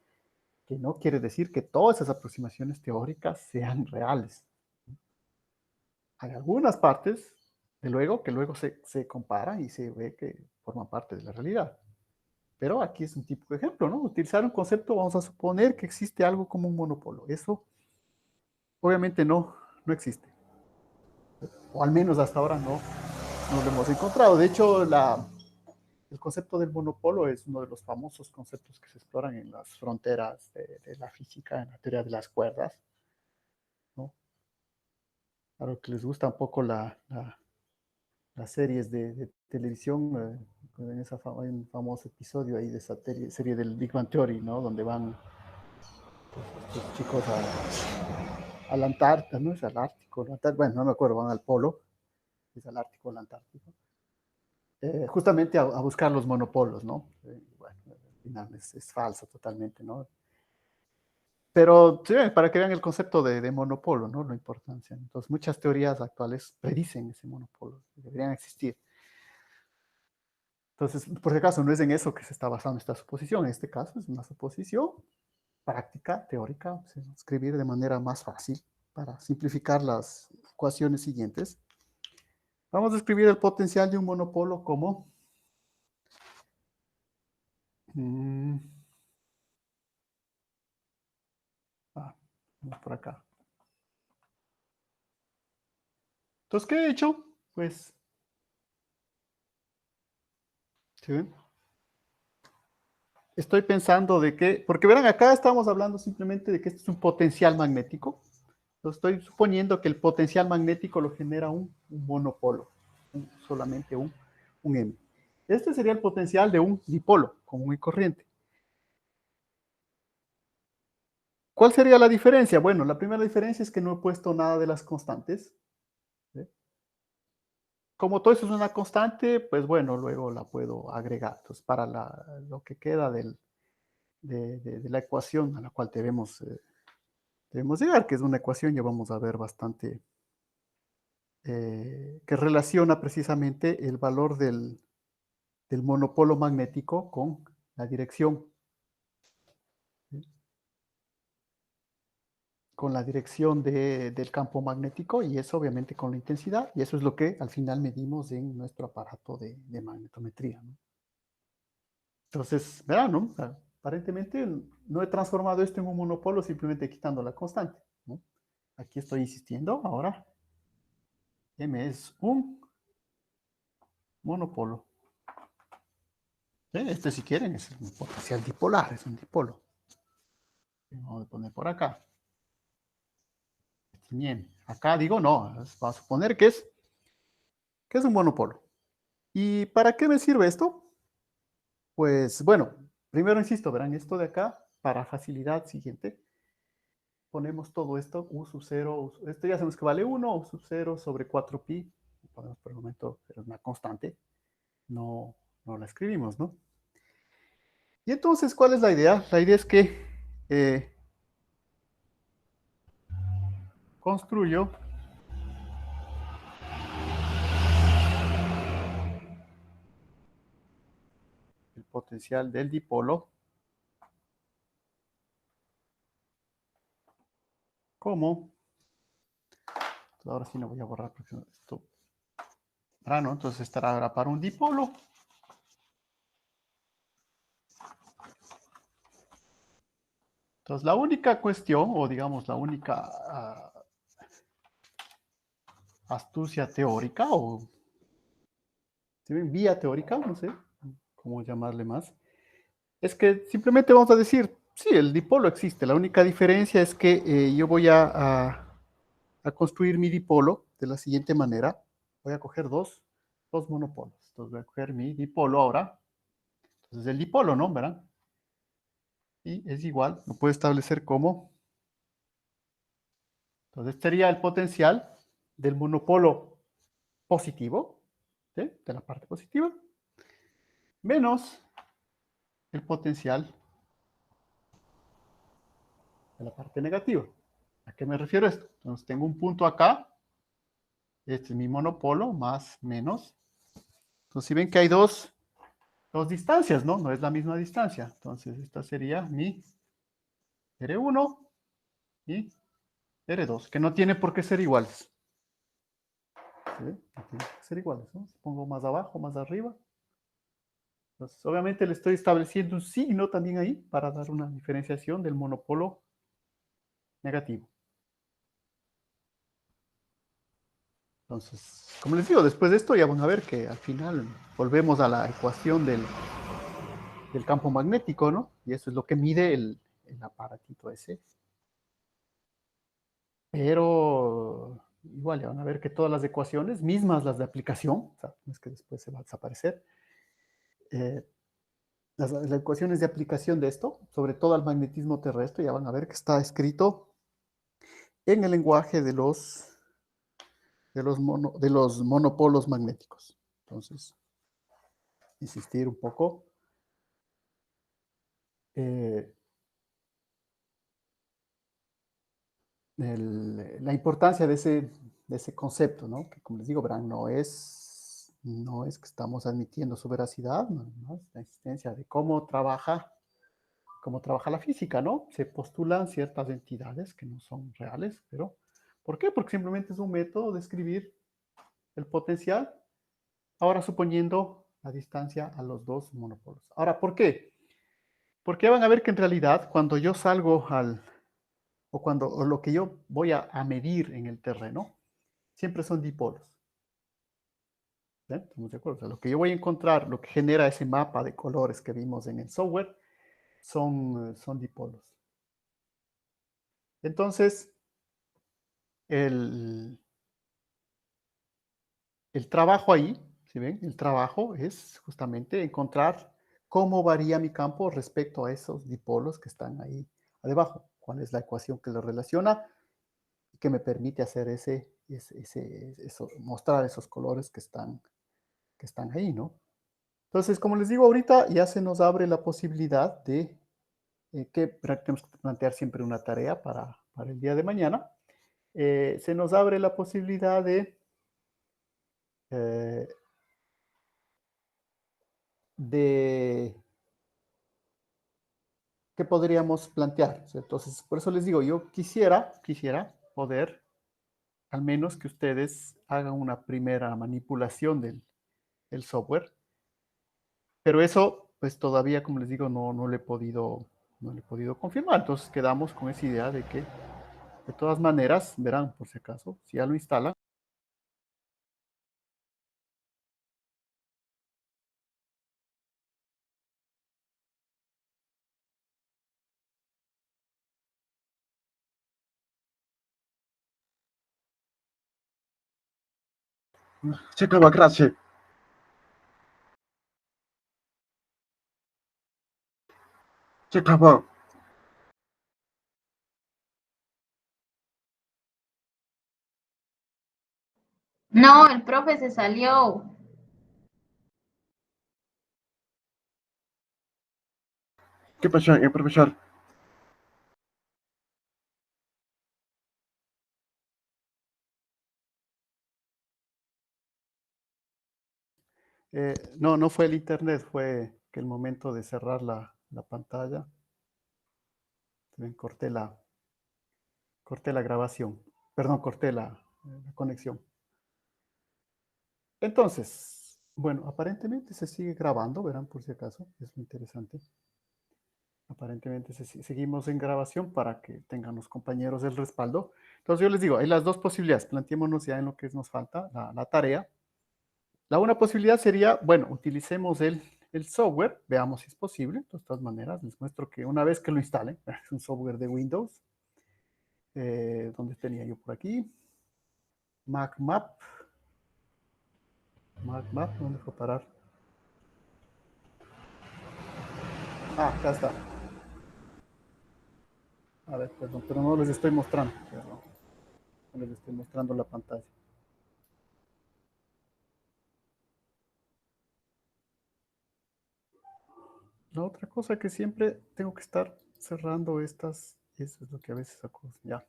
que no quiere decir que todas esas aproximaciones teóricas sean reales. Hay algunas partes, de luego, que luego se comparan y se ve que forman parte de la realidad. Pero aquí es un típico ejemplo, ¿no? Utilizar un concepto, vamos a suponer que existe algo como un monopolo. Eso obviamente no existe. O al menos hasta ahora no lo hemos encontrado. De hecho, el concepto del monopolo es uno de los famosos conceptos que se exploran en las fronteras de la física, en la teoría de las cuerdas, ¿no? Claro que les gusta un poco las series de televisión, en hay un famoso episodio ahí de esa serie del Big Bang Theory, ¿no? Donde van los chicos a la Antártida, ¿no? Es al Ártico, bueno, no me acuerdo, van al Polo, es al Ártico o al Antártico, justamente a buscar los monopolos, ¿no? Bueno, al final es falso totalmente, ¿no? Pero sí, para que vean el concepto de monopolo, ¿no? La importancia. Entonces, muchas teorías actuales predicen ese monopolo, deberían existir. Entonces, por si acaso, no es en eso que se está basando esta suposición. En este caso, es una suposición práctica, teórica, escribir de manera más fácil para simplificar las ecuaciones siguientes. Vamos a escribir el potencial de un monopolo como vamos por acá. Entonces, ¿qué he hecho? Pues, ¿sí ven? Estoy pensando de que, porque verán, acá estamos hablando simplemente de que este es un potencial magnético. Entonces, estoy suponiendo que el potencial magnético lo genera un monopolo, solamente un M. Este sería el potencial de un dipolo común y corriente. ¿Cuál sería la diferencia? Bueno, la primera diferencia es que no he puesto nada de las constantes. ¿Sí? Como todo eso es una constante, pues bueno, luego la puedo agregar. Entonces, para lo que queda de la ecuación a la cual debemos llegar, que es una ecuación, ya vamos a ver bastante, que relaciona precisamente el valor del monopolo magnético con la dirección. ¿Sí? Con la dirección del campo magnético y eso obviamente con la intensidad, y eso es lo que al final medimos en nuestro aparato de magnetometría, ¿no? Entonces, verán, ¿no? Aparentemente no he transformado esto en un monopolo simplemente quitando la constante, ¿no? Aquí estoy insistiendo, ahora M es un monopolo. ¿Sí? Este, si quieren, es un potencial dipolar, es un dipolo. Vamos a poner por acá. Bien, acá digo no, vamos a suponer que es un monopolo. ¿Y para qué me sirve esto? Pues bueno, primero insisto, verán, esto de acá, para facilidad siguiente, ponemos todo esto, U sub 0, esto ya sabemos que vale 1, U sub 0 sobre 4pi, podemos por el momento, pero es una constante, no la escribimos, ¿no? Y entonces, ¿cuál es la idea? La idea es que construyo el potencial del dipolo como, ahora sí no voy a borrar porque esto, ¿no? Entonces estará ahora para un dipolo. Entonces la única cuestión, o digamos la única astucia teórica, o vía teórica, no sé cómo llamarle más, es que simplemente vamos a decir, sí, el dipolo existe, la única diferencia es que yo voy a construir mi dipolo de la siguiente manera, voy a coger dos monopolos, entonces voy a coger mi dipolo ahora, entonces el dipolo, ¿no? ¿Verdad? Y es igual, lo puedo establecer como, entonces sería el potencial del monopolo positivo, ¿sí? De la parte positiva, menos el potencial de la parte negativa. ¿A qué me refiero esto? Entonces tengo un punto acá, este es mi monopolo, más, menos. Entonces si ven que hay dos distancias, ¿no? No es la misma distancia. Entonces esta sería mi R1 y R2, que no tiene por qué ser iguales. ¿Sí? No tiene que ser iguales, ¿no? Si pongo más abajo, más arriba. Entonces, obviamente le estoy estableciendo un signo también ahí para dar una diferenciación del monopolo negativo. Entonces, como les digo, después de esto ya van a ver que al final volvemos a la ecuación del campo magnético, ¿no? Y eso es lo que mide el aparatito ese. Pero igual ya van a ver que todas las ecuaciones, mismas las de aplicación, o sea, no es que después se va a desaparecer, eh, las ecuaciones de aplicación de esto, sobre todo al magnetismo terrestre, ya van a ver que está escrito en el lenguaje de los monopolos magnéticos. Entonces, insistir un poco. Eh, la importancia de ese concepto, ¿no? Que como les digo, verán, no es que estamos admitiendo su veracidad, no, es la existencia de cómo trabaja la física, ¿no? Se postulan ciertas entidades que no son reales, pero ¿por qué? Porque simplemente es un método de escribir el potencial, ahora suponiendo la distancia a los dos monopolos. Ahora, ¿por qué? Porque van a ver que en realidad cuando yo salgo o lo que yo voy a medir en el terreno, siempre son dipolos. ¿Sí? ¿Estamos de acuerdo? O sea, lo que yo voy a encontrar, lo que genera ese mapa de colores que vimos en el software, son dipolos. Entonces, el, el trabajo ahí, ¿sí ven? El trabajo es justamente encontrar cómo varía mi campo respecto a esos dipolos que están ahí debajo. ¿Cuál es la ecuación que lo relaciona y que me permite hacer mostrar esos colores que están ahí, ¿no? Entonces, como les digo ahorita, ya se nos abre la posibilidad de que tenemos que plantear siempre una tarea para el día de mañana. Se nos abre la posibilidad eh, de qué podríamos plantear. Entonces, por eso les digo, yo quisiera poder, al menos que ustedes hagan una primera manipulación del software, pero eso, pues todavía, como les digo, no le he podido confirmar. Entonces, quedamos con esa idea de que, de todas maneras, verán, por si acaso, si ya lo instalan. Ciekawa, grazie. Ciekawa. No, el profe se salió. ¿Qué pasó, profesor? No, no fue el internet, fue que el momento de cerrar la pantalla, corté la grabación, perdón, corté la conexión. Entonces, bueno, aparentemente se sigue grabando, verán por si acaso, es lo interesante. Aparentemente seguimos en grabación para que tengan los compañeros el respaldo. Entonces yo les digo, hay las dos posibilidades, planteémonos ya en lo que nos falta, la tarea. La una posibilidad sería, bueno, utilicemos el software, veamos si es posible. De todas maneras, les muestro que una vez que lo instalen, es un software de Windows. ¿Dónde tenía yo por aquí? MacMap. MacMap, ¿dónde fue a parar? Ah, acá está. A ver, perdón, pero no les estoy mostrando. Perdón. No les estoy mostrando la pantalla. La otra cosa que siempre tengo que estar cerrando estas, eso es lo que a veces saco, ya.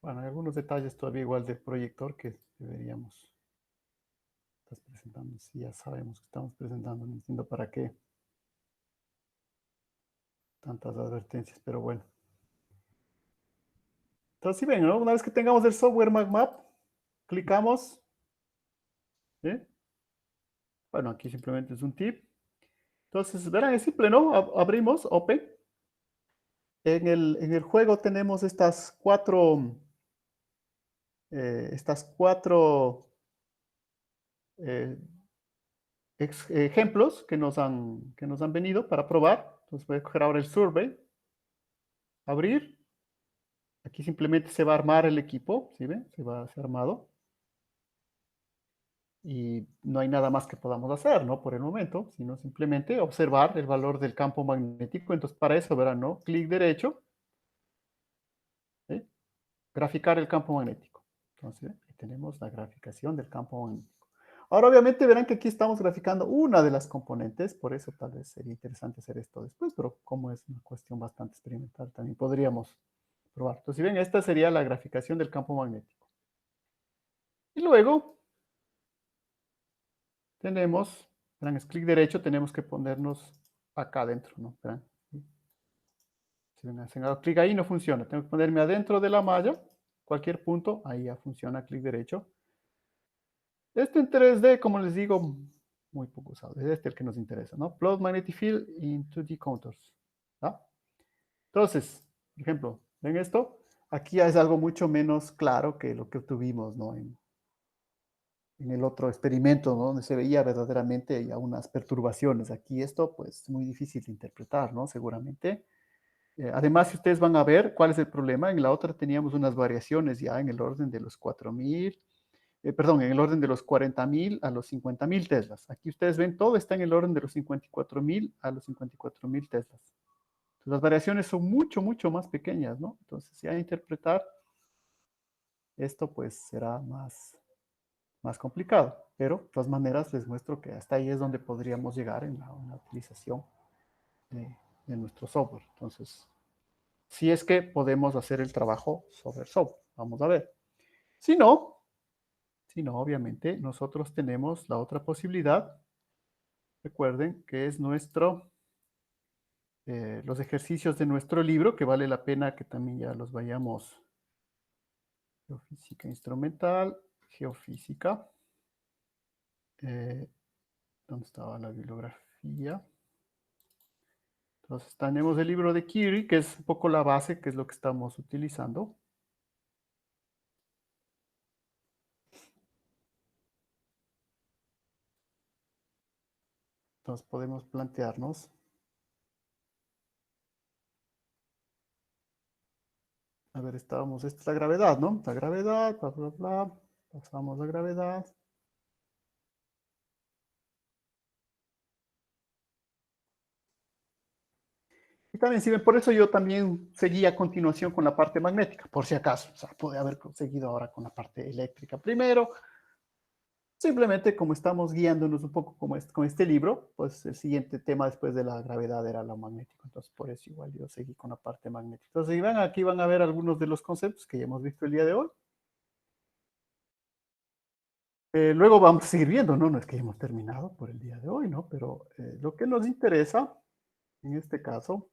Bueno, hay algunos detalles todavía igual del proyector que deberíamos estar presentando. Sí, ya sabemos que estamos presentando, no entiendo para qué tantas advertencias, pero bueno. Entonces, si ven, ¿no? Una vez que tengamos el software MagMap, clicamos. ¿Sí? Bueno, aquí simplemente es un tip. Entonces, verán, es simple, ¿no? Abrimos Open. En el juego tenemos estas cuatro eh, ejemplos que nos han venido para probar. Entonces voy a coger ahora el survey, abrir. Aquí simplemente se va a armar el equipo, ¿sí ven? Se va a ser armado. Y no hay nada más que podamos hacer, ¿no? Por el momento, sino simplemente observar el valor del campo magnético. Entonces, para eso, verán, ¿no? Clic derecho, ¿sí? Graficar el campo magnético. Entonces, aquí tenemos la graficación del campo magnético. Ahora, obviamente, verán que aquí estamos graficando una de las componentes, por eso tal vez sería interesante hacer esto después, pero como es una cuestión bastante experimental, también podríamos probar. Entonces, si ven, esta sería la graficación del campo magnético. Y luego tenemos, verán, es clic derecho, tenemos que ponernos acá adentro, ¿no? Verán. Si ven, hacen clic ahí, no funciona. Tengo que ponerme adentro de la malla, cualquier punto, ahí ya funciona, clic derecho. Este en 3D, como les digo, muy poco usado. Es este el que nos interesa, ¿no? Plot magnetic field in 2D contours. ¿Ah? Entonces, por ejemplo, ¿ven esto? Aquí ya es algo mucho menos claro que lo que obtuvimos, ¿no? En el otro experimento, ¿no? Donde se veía verdaderamente ya unas perturbaciones. Aquí esto, pues, es muy difícil de interpretar, ¿no? Seguramente. Además, si ustedes van a ver cuál es el problema, en la otra teníamos unas variaciones ya en el orden de los 4.000, perdón, en el orden de los 40.000 a los 50.000 teslas. Aquí ustedes ven, todo está en el orden de los 54.000 a los 54.000 teslas. Entonces, las variaciones son mucho, mucho más pequeñas, ¿no? Entonces, ya interpretar esto, pues, será más complicado. Pero, de todas maneras, les muestro que hasta ahí es donde podríamos llegar en la utilización de nuestro software. Entonces, si es que podemos hacer el trabajo sobre el software. Vamos a ver. Si no, obviamente, nosotros tenemos la otra posibilidad. Recuerden que es los ejercicios de nuestro libro, que vale la pena que también ya los vayamos. Geofísica instrumental, geofísica. ¿Dónde estaba la bibliografía? Entonces tenemos el libro de Curie, que es un poco la base, que es lo que estamos utilizando. Entonces podemos plantearnos. A ver, esta es la gravedad, ¿no? La gravedad, bla, bla, bla. Pasamos a gravedad. Y también, si ven, por eso yo también seguí a continuación con la parte magnética, por si acaso. O sea, pude haber seguido ahora con la parte eléctrica primero. Simplemente como estamos guiándonos un poco con este libro, pues el siguiente tema después de la gravedad era lo magnético. Entonces, por eso igual yo seguí con la parte magnética. Entonces, si ven, aquí van a ver algunos de los conceptos que ya hemos visto el día de hoy. Luego vamos a seguir viendo, ¿no? No es que hemos terminado por el día de hoy, ¿no? Pero lo que nos interesa, en este caso,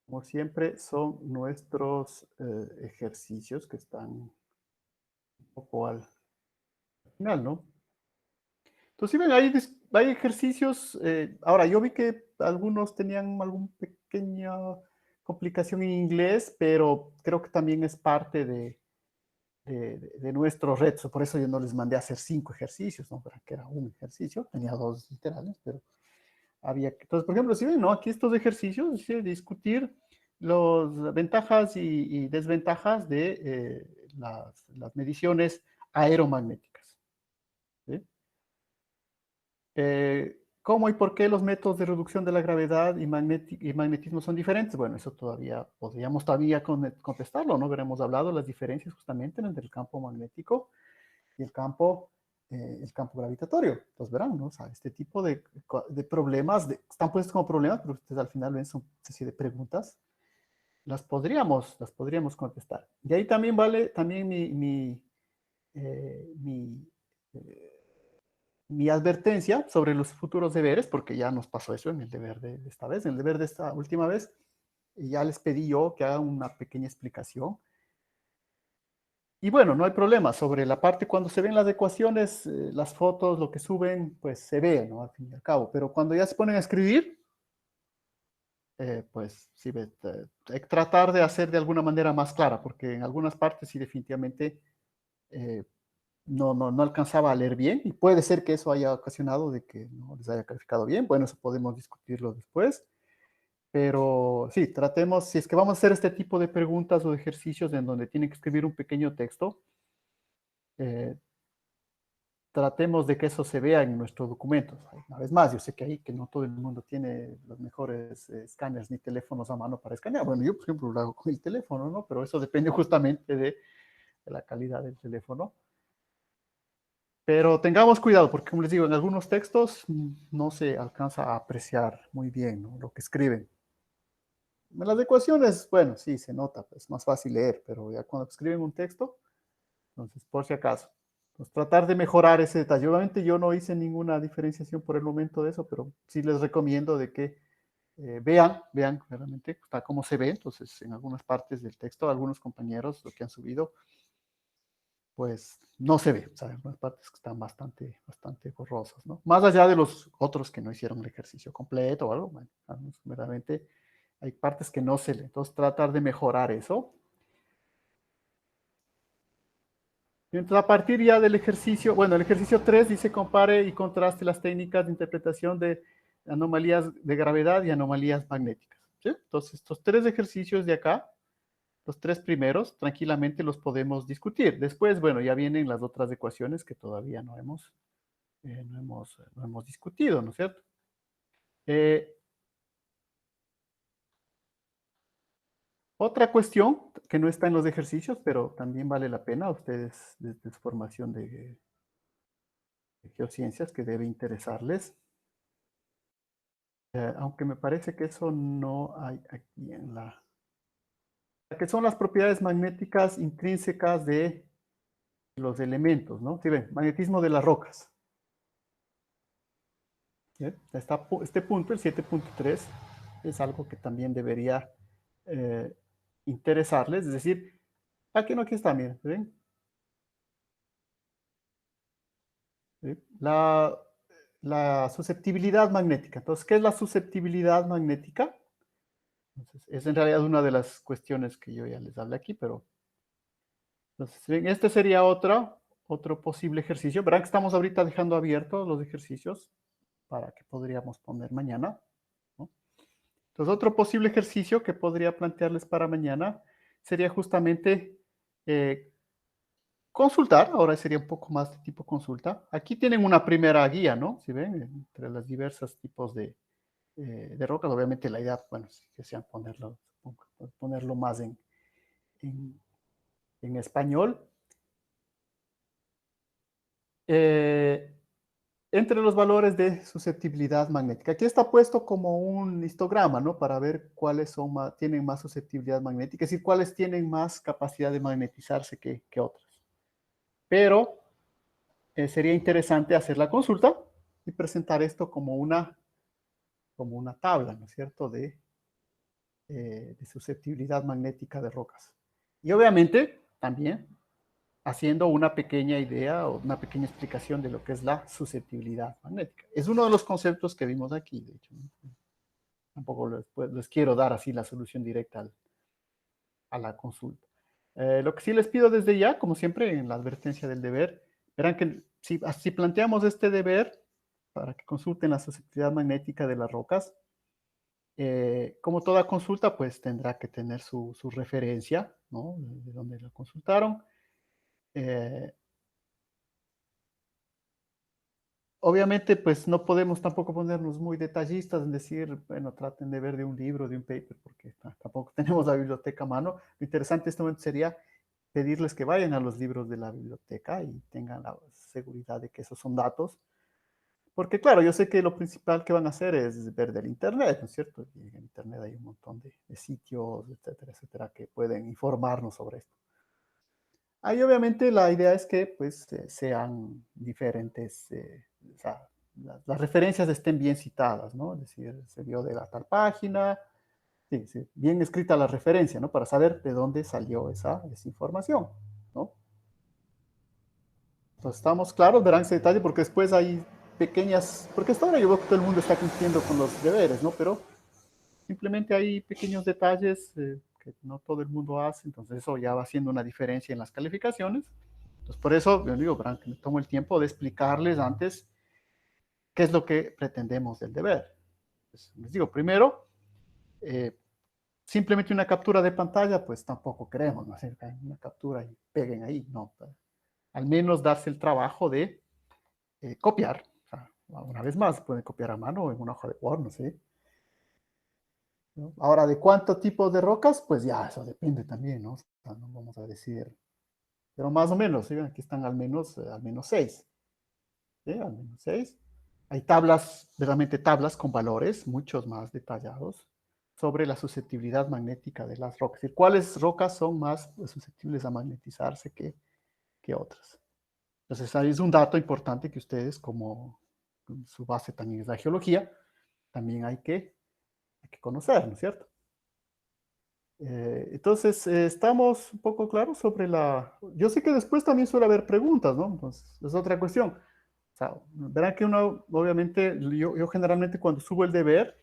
como siempre, son nuestros ejercicios que están un poco al final, ¿no? Entonces, si ven, hay ejercicios. Ahora, yo vi que algunos tenían alguna pequeña complicación en inglés, pero creo que también es parte de nuestro reto. Por eso yo no les mandé a hacer 5 ejercicios, ¿no? Que era un ejercicio, tenía 2 literales, pero había que. Entonces, por ejemplo, si ven, ¿no? Aquí estos ejercicios, dice discutir las ventajas y desventajas de las mediciones aeromagnéticas. ¿Sí? ¿Cómo y por qué los métodos de reducción de la gravedad y magnetismo son diferentes? Bueno, eso todavía podríamos contestarlo, ¿no? Habremos hablado de las diferencias justamente entre el campo magnético y el campo el campo gravitatorio. Entonces verán, ¿no? O sea, este tipo de problemas están puestos como problemas, pero ustedes al final ven son una especie de preguntas. Las podríamos contestar. Y ahí también vale también eh, mi, eh, mi advertencia sobre los futuros deberes, porque ya nos pasó eso en el deber de esta vez, en el deber de esta última vez, y ya les pedí yo que hagan una pequeña explicación. Y bueno, no hay problema. Sobre la parte cuando se ven las ecuaciones, las fotos, lo que suben, pues se ve, ¿no? Al fin y al cabo. Pero cuando ya se ponen a escribir, pues sí, hay que tratar de hacer de alguna manera más clara, porque en algunas partes sí definitivamente no alcanzaba a leer bien, y puede ser que eso haya ocasionado de que no les haya calificado bien. Bueno, eso podemos discutirlo después. Pero sí, tratemos, si es que vamos a hacer este tipo de preguntas o de ejercicios en donde tienen que escribir un pequeño texto, eh, tratemos de que eso se vea en nuestro documento. Una vez más, yo sé que ahí que no todo el mundo tiene los mejores escáneres ni teléfonos a mano para escanear. Bueno, yo, por ejemplo, lo hago con el teléfono, ¿no? Pero eso depende justamente de la calidad del teléfono. Pero tengamos cuidado, porque como les digo, en algunos textos no se alcanza a apreciar muy bien, ¿no? Lo que escriben. En las ecuaciones, bueno, sí, se nota, es más fácil leer, pero ya cuando escriben un texto, entonces, por si acaso. Pues tratar de mejorar ese detalle. Obviamente yo no hice ninguna diferenciación por el momento de eso, pero sí les recomiendo de que vean realmente está cómo se ve. Entonces, en algunas partes del texto, algunos compañeros, lo que han subido, pues no se ve. O sea, en algunas partes que están bastante borrosas, ¿no? Más allá de los otros que no hicieron el ejercicio completo o algo, bueno, realmente hay partes que no se leen. Entonces, tratar de mejorar eso. Entonces, a partir ya del ejercicio, bueno, el ejercicio 3 dice compare y contraste las técnicas de interpretación de anomalías de gravedad y anomalías magnéticas. ¿Sí? Entonces, estos 3 ejercicios de acá, los 3 primeros, tranquilamente los podemos discutir. Después, bueno, ya vienen las otras ecuaciones que todavía no hemos discutido, ¿no es cierto? Otra cuestión que no está en los ejercicios, pero también vale la pena a ustedes desde su formación de geociencias que debe interesarles. Aunque me parece que eso no hay aquí en que son las propiedades magnéticas intrínsecas de los elementos, ¿no? ¿Sí ven? Magnetismo de las rocas. ¿Sí? Este punto, el 7.3, es algo que también debería eh, interesarles. Es decir, aquí está, miren, ¿ven? ¿Sí? La susceptibilidad magnética. Entonces, ¿qué es la susceptibilidad magnética? Entonces, es en realidad una de las cuestiones que yo ya les hablé aquí, pero entonces, este sería otro posible ejercicio. Verán que estamos ahorita dejando abiertos los ejercicios para que podríamos poner mañana, ¿no? Entonces, otro posible ejercicio que podría plantearles para mañana sería justamente consultar. Ahora sería un poco más de tipo consulta. Aquí tienen una primera guía, ¿no? Si ven, entre los diversos tipos de rocas. Obviamente la idea, bueno, es que sean ponerlo más en, en español. Entre los valores de susceptibilidad magnética. Aquí está puesto como un histograma, ¿no? Para ver cuáles tienen más susceptibilidad magnética, es decir, cuáles tienen más capacidad de magnetizarse que otros. Pero sería interesante hacer la consulta y presentar esto como una tabla, ¿no es cierto?, de susceptibilidad magnética de rocas. Y obviamente también haciendo una pequeña idea o una pequeña explicación de lo que es la susceptibilidad magnética. Es uno de los conceptos que vimos aquí, de hecho. Tampoco les quiero dar así la solución directa a la consulta. Lo que sí les pido desde ya, como siempre en la advertencia del deber, verán que si planteamos este deber para que consulten la susceptibilidad magnética de las rocas, como toda consulta, pues tendrá que tener su referencia, ¿no? De dónde la consultaron. Obviamente, pues no podemos tampoco ponernos muy detallistas en decir, bueno, traten de ver de un libro, de un paper, porque tampoco tenemos la biblioteca a mano. Lo interesante en este momento sería pedirles que vayan a los libros de la biblioteca y tengan la seguridad de que esos son datos. Porque claro, yo sé que lo principal que van a hacer es ver del Internet, ¿no es cierto? Y en Internet hay un montón de sitios, etcétera, etcétera, que pueden informarnos sobre esto. Ahí obviamente la idea es que pues sean diferentes, o sea, las referencias estén bien citadas, ¿no? Es decir, se vio de la tal página, sí, sí, bien escrita la referencia, ¿no? Para saber de dónde salió esa información, ¿no? Entonces, estamos claros, verán ese detalle, porque después hay pequeñas, porque hasta ahora yo veo que todo el mundo está cumpliendo con los deberes, ¿no? Pero simplemente hay pequeños detalles que no todo el mundo hace, entonces eso ya va haciendo una diferencia en las calificaciones. Entonces, por eso, yo digo, verán que me tomo el tiempo de explicarles antes qué es lo que pretendemos del deber. Pues, les digo, primero, eh, simplemente una captura de pantalla, pues tampoco queremos, ¿no? Hacer una captura y peguen ahí, no. Al menos darse el trabajo de copiar. O sea, una vez más, pueden copiar a mano en una hoja de Word, no sé. ¿No? Ahora, ¿de cuánto tipo de rocas? Pues ya, eso depende también, ¿no? O sea, no vamos a decir, pero más o menos, ¿sí? Aquí están al menos 6. ¿Sí? Al menos 6. Hay tablas, realmente tablas con valores muchos más detallados sobre la susceptibilidad magnética de las rocas. ¿Y cuáles rocas son más susceptibles a magnetizarse que otras? Entonces, ahí es un dato importante que ustedes, como su base también es la geología, también hay que conocer, ¿no es cierto? Entonces, estamos un poco claros sobre la... Yo sé que después también suele haber preguntas, ¿no? Entonces, es otra cuestión. O sea, verán que uno, obviamente, yo generalmente cuando subo el deber,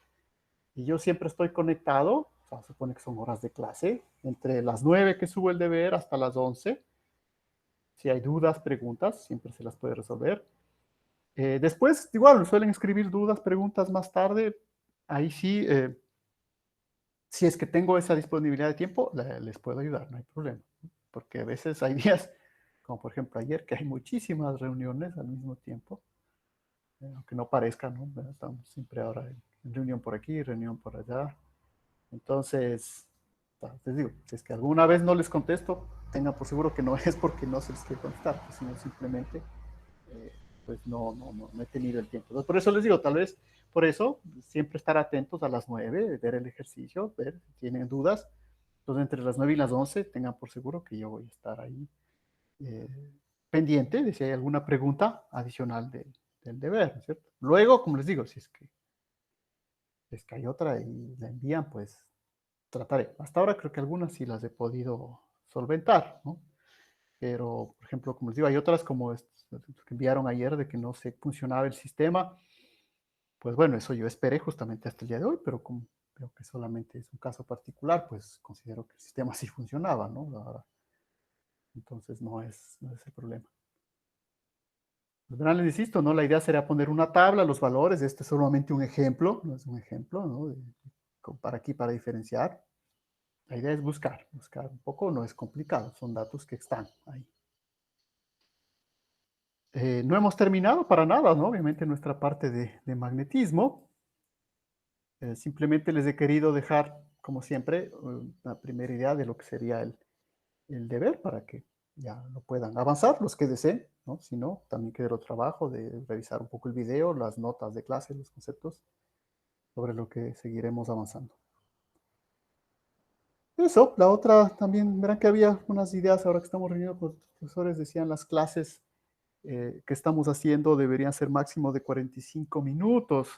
y yo siempre estoy conectado, o sea, supone que son horas de clase, entre las 9 que subo el deber hasta las 11. Si hay dudas, preguntas, siempre se las puede resolver. Después, igual, suelen escribir dudas, preguntas más tarde. Ahí sí, si es que tengo esa disponibilidad de tiempo, les puedo ayudar, no hay problema. Porque a veces hay días, como por ejemplo ayer, que hay muchísimas reuniones al mismo tiempo, aunque no parezca, ¿no? Estamos siempre ahora en reunión por aquí, reunión por allá. Entonces, les digo, si es que alguna vez no les contesto, tengan por seguro que no es porque no se les quiere contestar, sino simplemente eh, pues no he tenido el tiempo. Entonces, por eso les digo, tal vez por eso siempre estar atentos a las 9, ver el ejercicio, ver si tienen dudas. Entonces, entre las 9 y las 11, tengan por seguro que yo voy a estar ahí eh, pendiente de si hay alguna pregunta adicional del deber, ¿no es cierto? Luego, como les digo, si es que hay otra y la envían, pues trataré. Hasta ahora creo que algunas sí las he podido solventar, ¿no? Pero, por ejemplo, como les digo, hay otras como que enviaron ayer de que no se funcionaba el sistema. Pues bueno, eso yo esperé justamente hasta el día de hoy, pero como creo que solamente es un caso particular, pues considero que el sistema sí funcionaba, ¿no? Ahora, entonces no es el problema. Pues verán, les insisto, ¿no? La idea sería poner una tabla, los valores, este es solamente un ejemplo, no es un ejemplo, ¿no? Para aquí, para diferenciar. La idea es buscar un poco, no es complicado, son datos que están ahí. No hemos terminado para nada, ¿no? Obviamente nuestra parte de magnetismo. Simplemente les he querido dejar, como siempre, una primera idea de lo que sería el deber para que ya lo puedan avanzar los que deseen, ¿no? Si no, también queda el trabajo de revisar un poco el video, las notas de clase, los conceptos, sobre lo que seguiremos avanzando. Eso, la otra también, verán que había unas ideas ahora que estamos reunidos con los profesores, decían las clases que estamos haciendo deberían ser máximo de 45 minutos.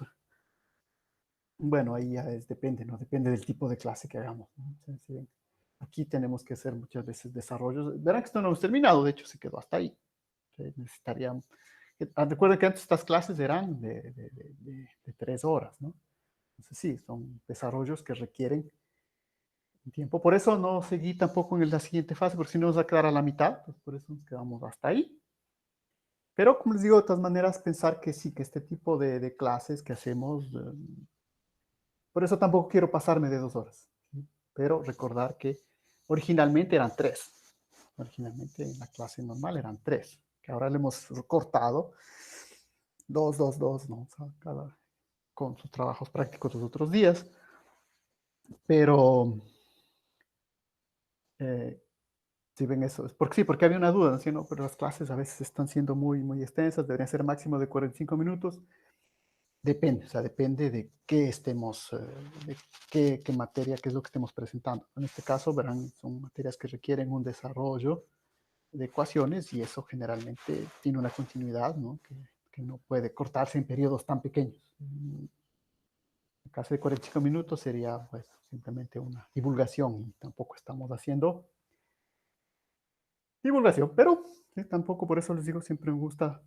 Bueno, ahí ya depende, ¿no? Depende del tipo de clase que hagamos, ¿no? Sí. Aquí tenemos que hacer muchas veces desarrollos. Verán que esto no hemos terminado, de hecho se quedó hasta ahí. Necesitaríamos... Recuerden que antes estas clases eran de 3 horas, ¿no? Entonces sí, son desarrollos que requieren tiempo. Por eso no seguí tampoco en la siguiente fase, porque si no nos va a quedar a la mitad, pues por eso nos quedamos hasta ahí. Pero como les digo, de todas maneras, pensar que sí, que este tipo de clases que hacemos, por eso tampoco quiero pasarme de 2 horas. ¿Sí? Pero recordar que originalmente eran 3. Originalmente en la clase normal eran 3, que ahora le hemos cortado 2, 2, 2, ¿no? O sea, con sus trabajos prácticos los otros días. Pero Si ven eso, es porque sí, porque había una duda, ¿no? Sí, no, pero las clases a veces están siendo muy, muy extensas, deberían ser máximo de 45 minutos. Depende, o sea, depende de qué estemos, de qué materia, qué es lo que estemos presentando. En este caso, verán, son materias que requieren un desarrollo de ecuaciones y eso generalmente tiene una continuidad, ¿no? Que no puede cortarse en periodos tan pequeños. En el caso de 45 minutos sería pues, simplemente una divulgación y tampoco estamos haciendo divulgación, pero tampoco por eso les digo, siempre me gusta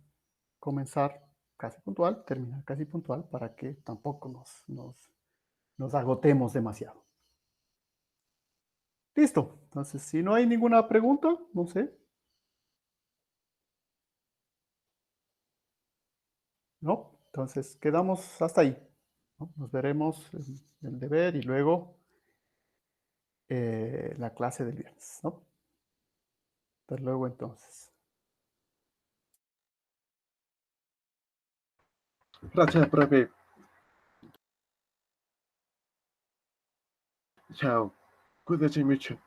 comenzar casi puntual, terminar casi puntual, para que tampoco nos agotemos demasiado. Listo, entonces si no hay ninguna pregunta, no sé. No, entonces quedamos hasta ahí, ¿no? Nos veremos en el deber y luego la clase del viernes, ¿no? Hasta luego entonces. Gracias, profe. Chao. Cuídese mucho.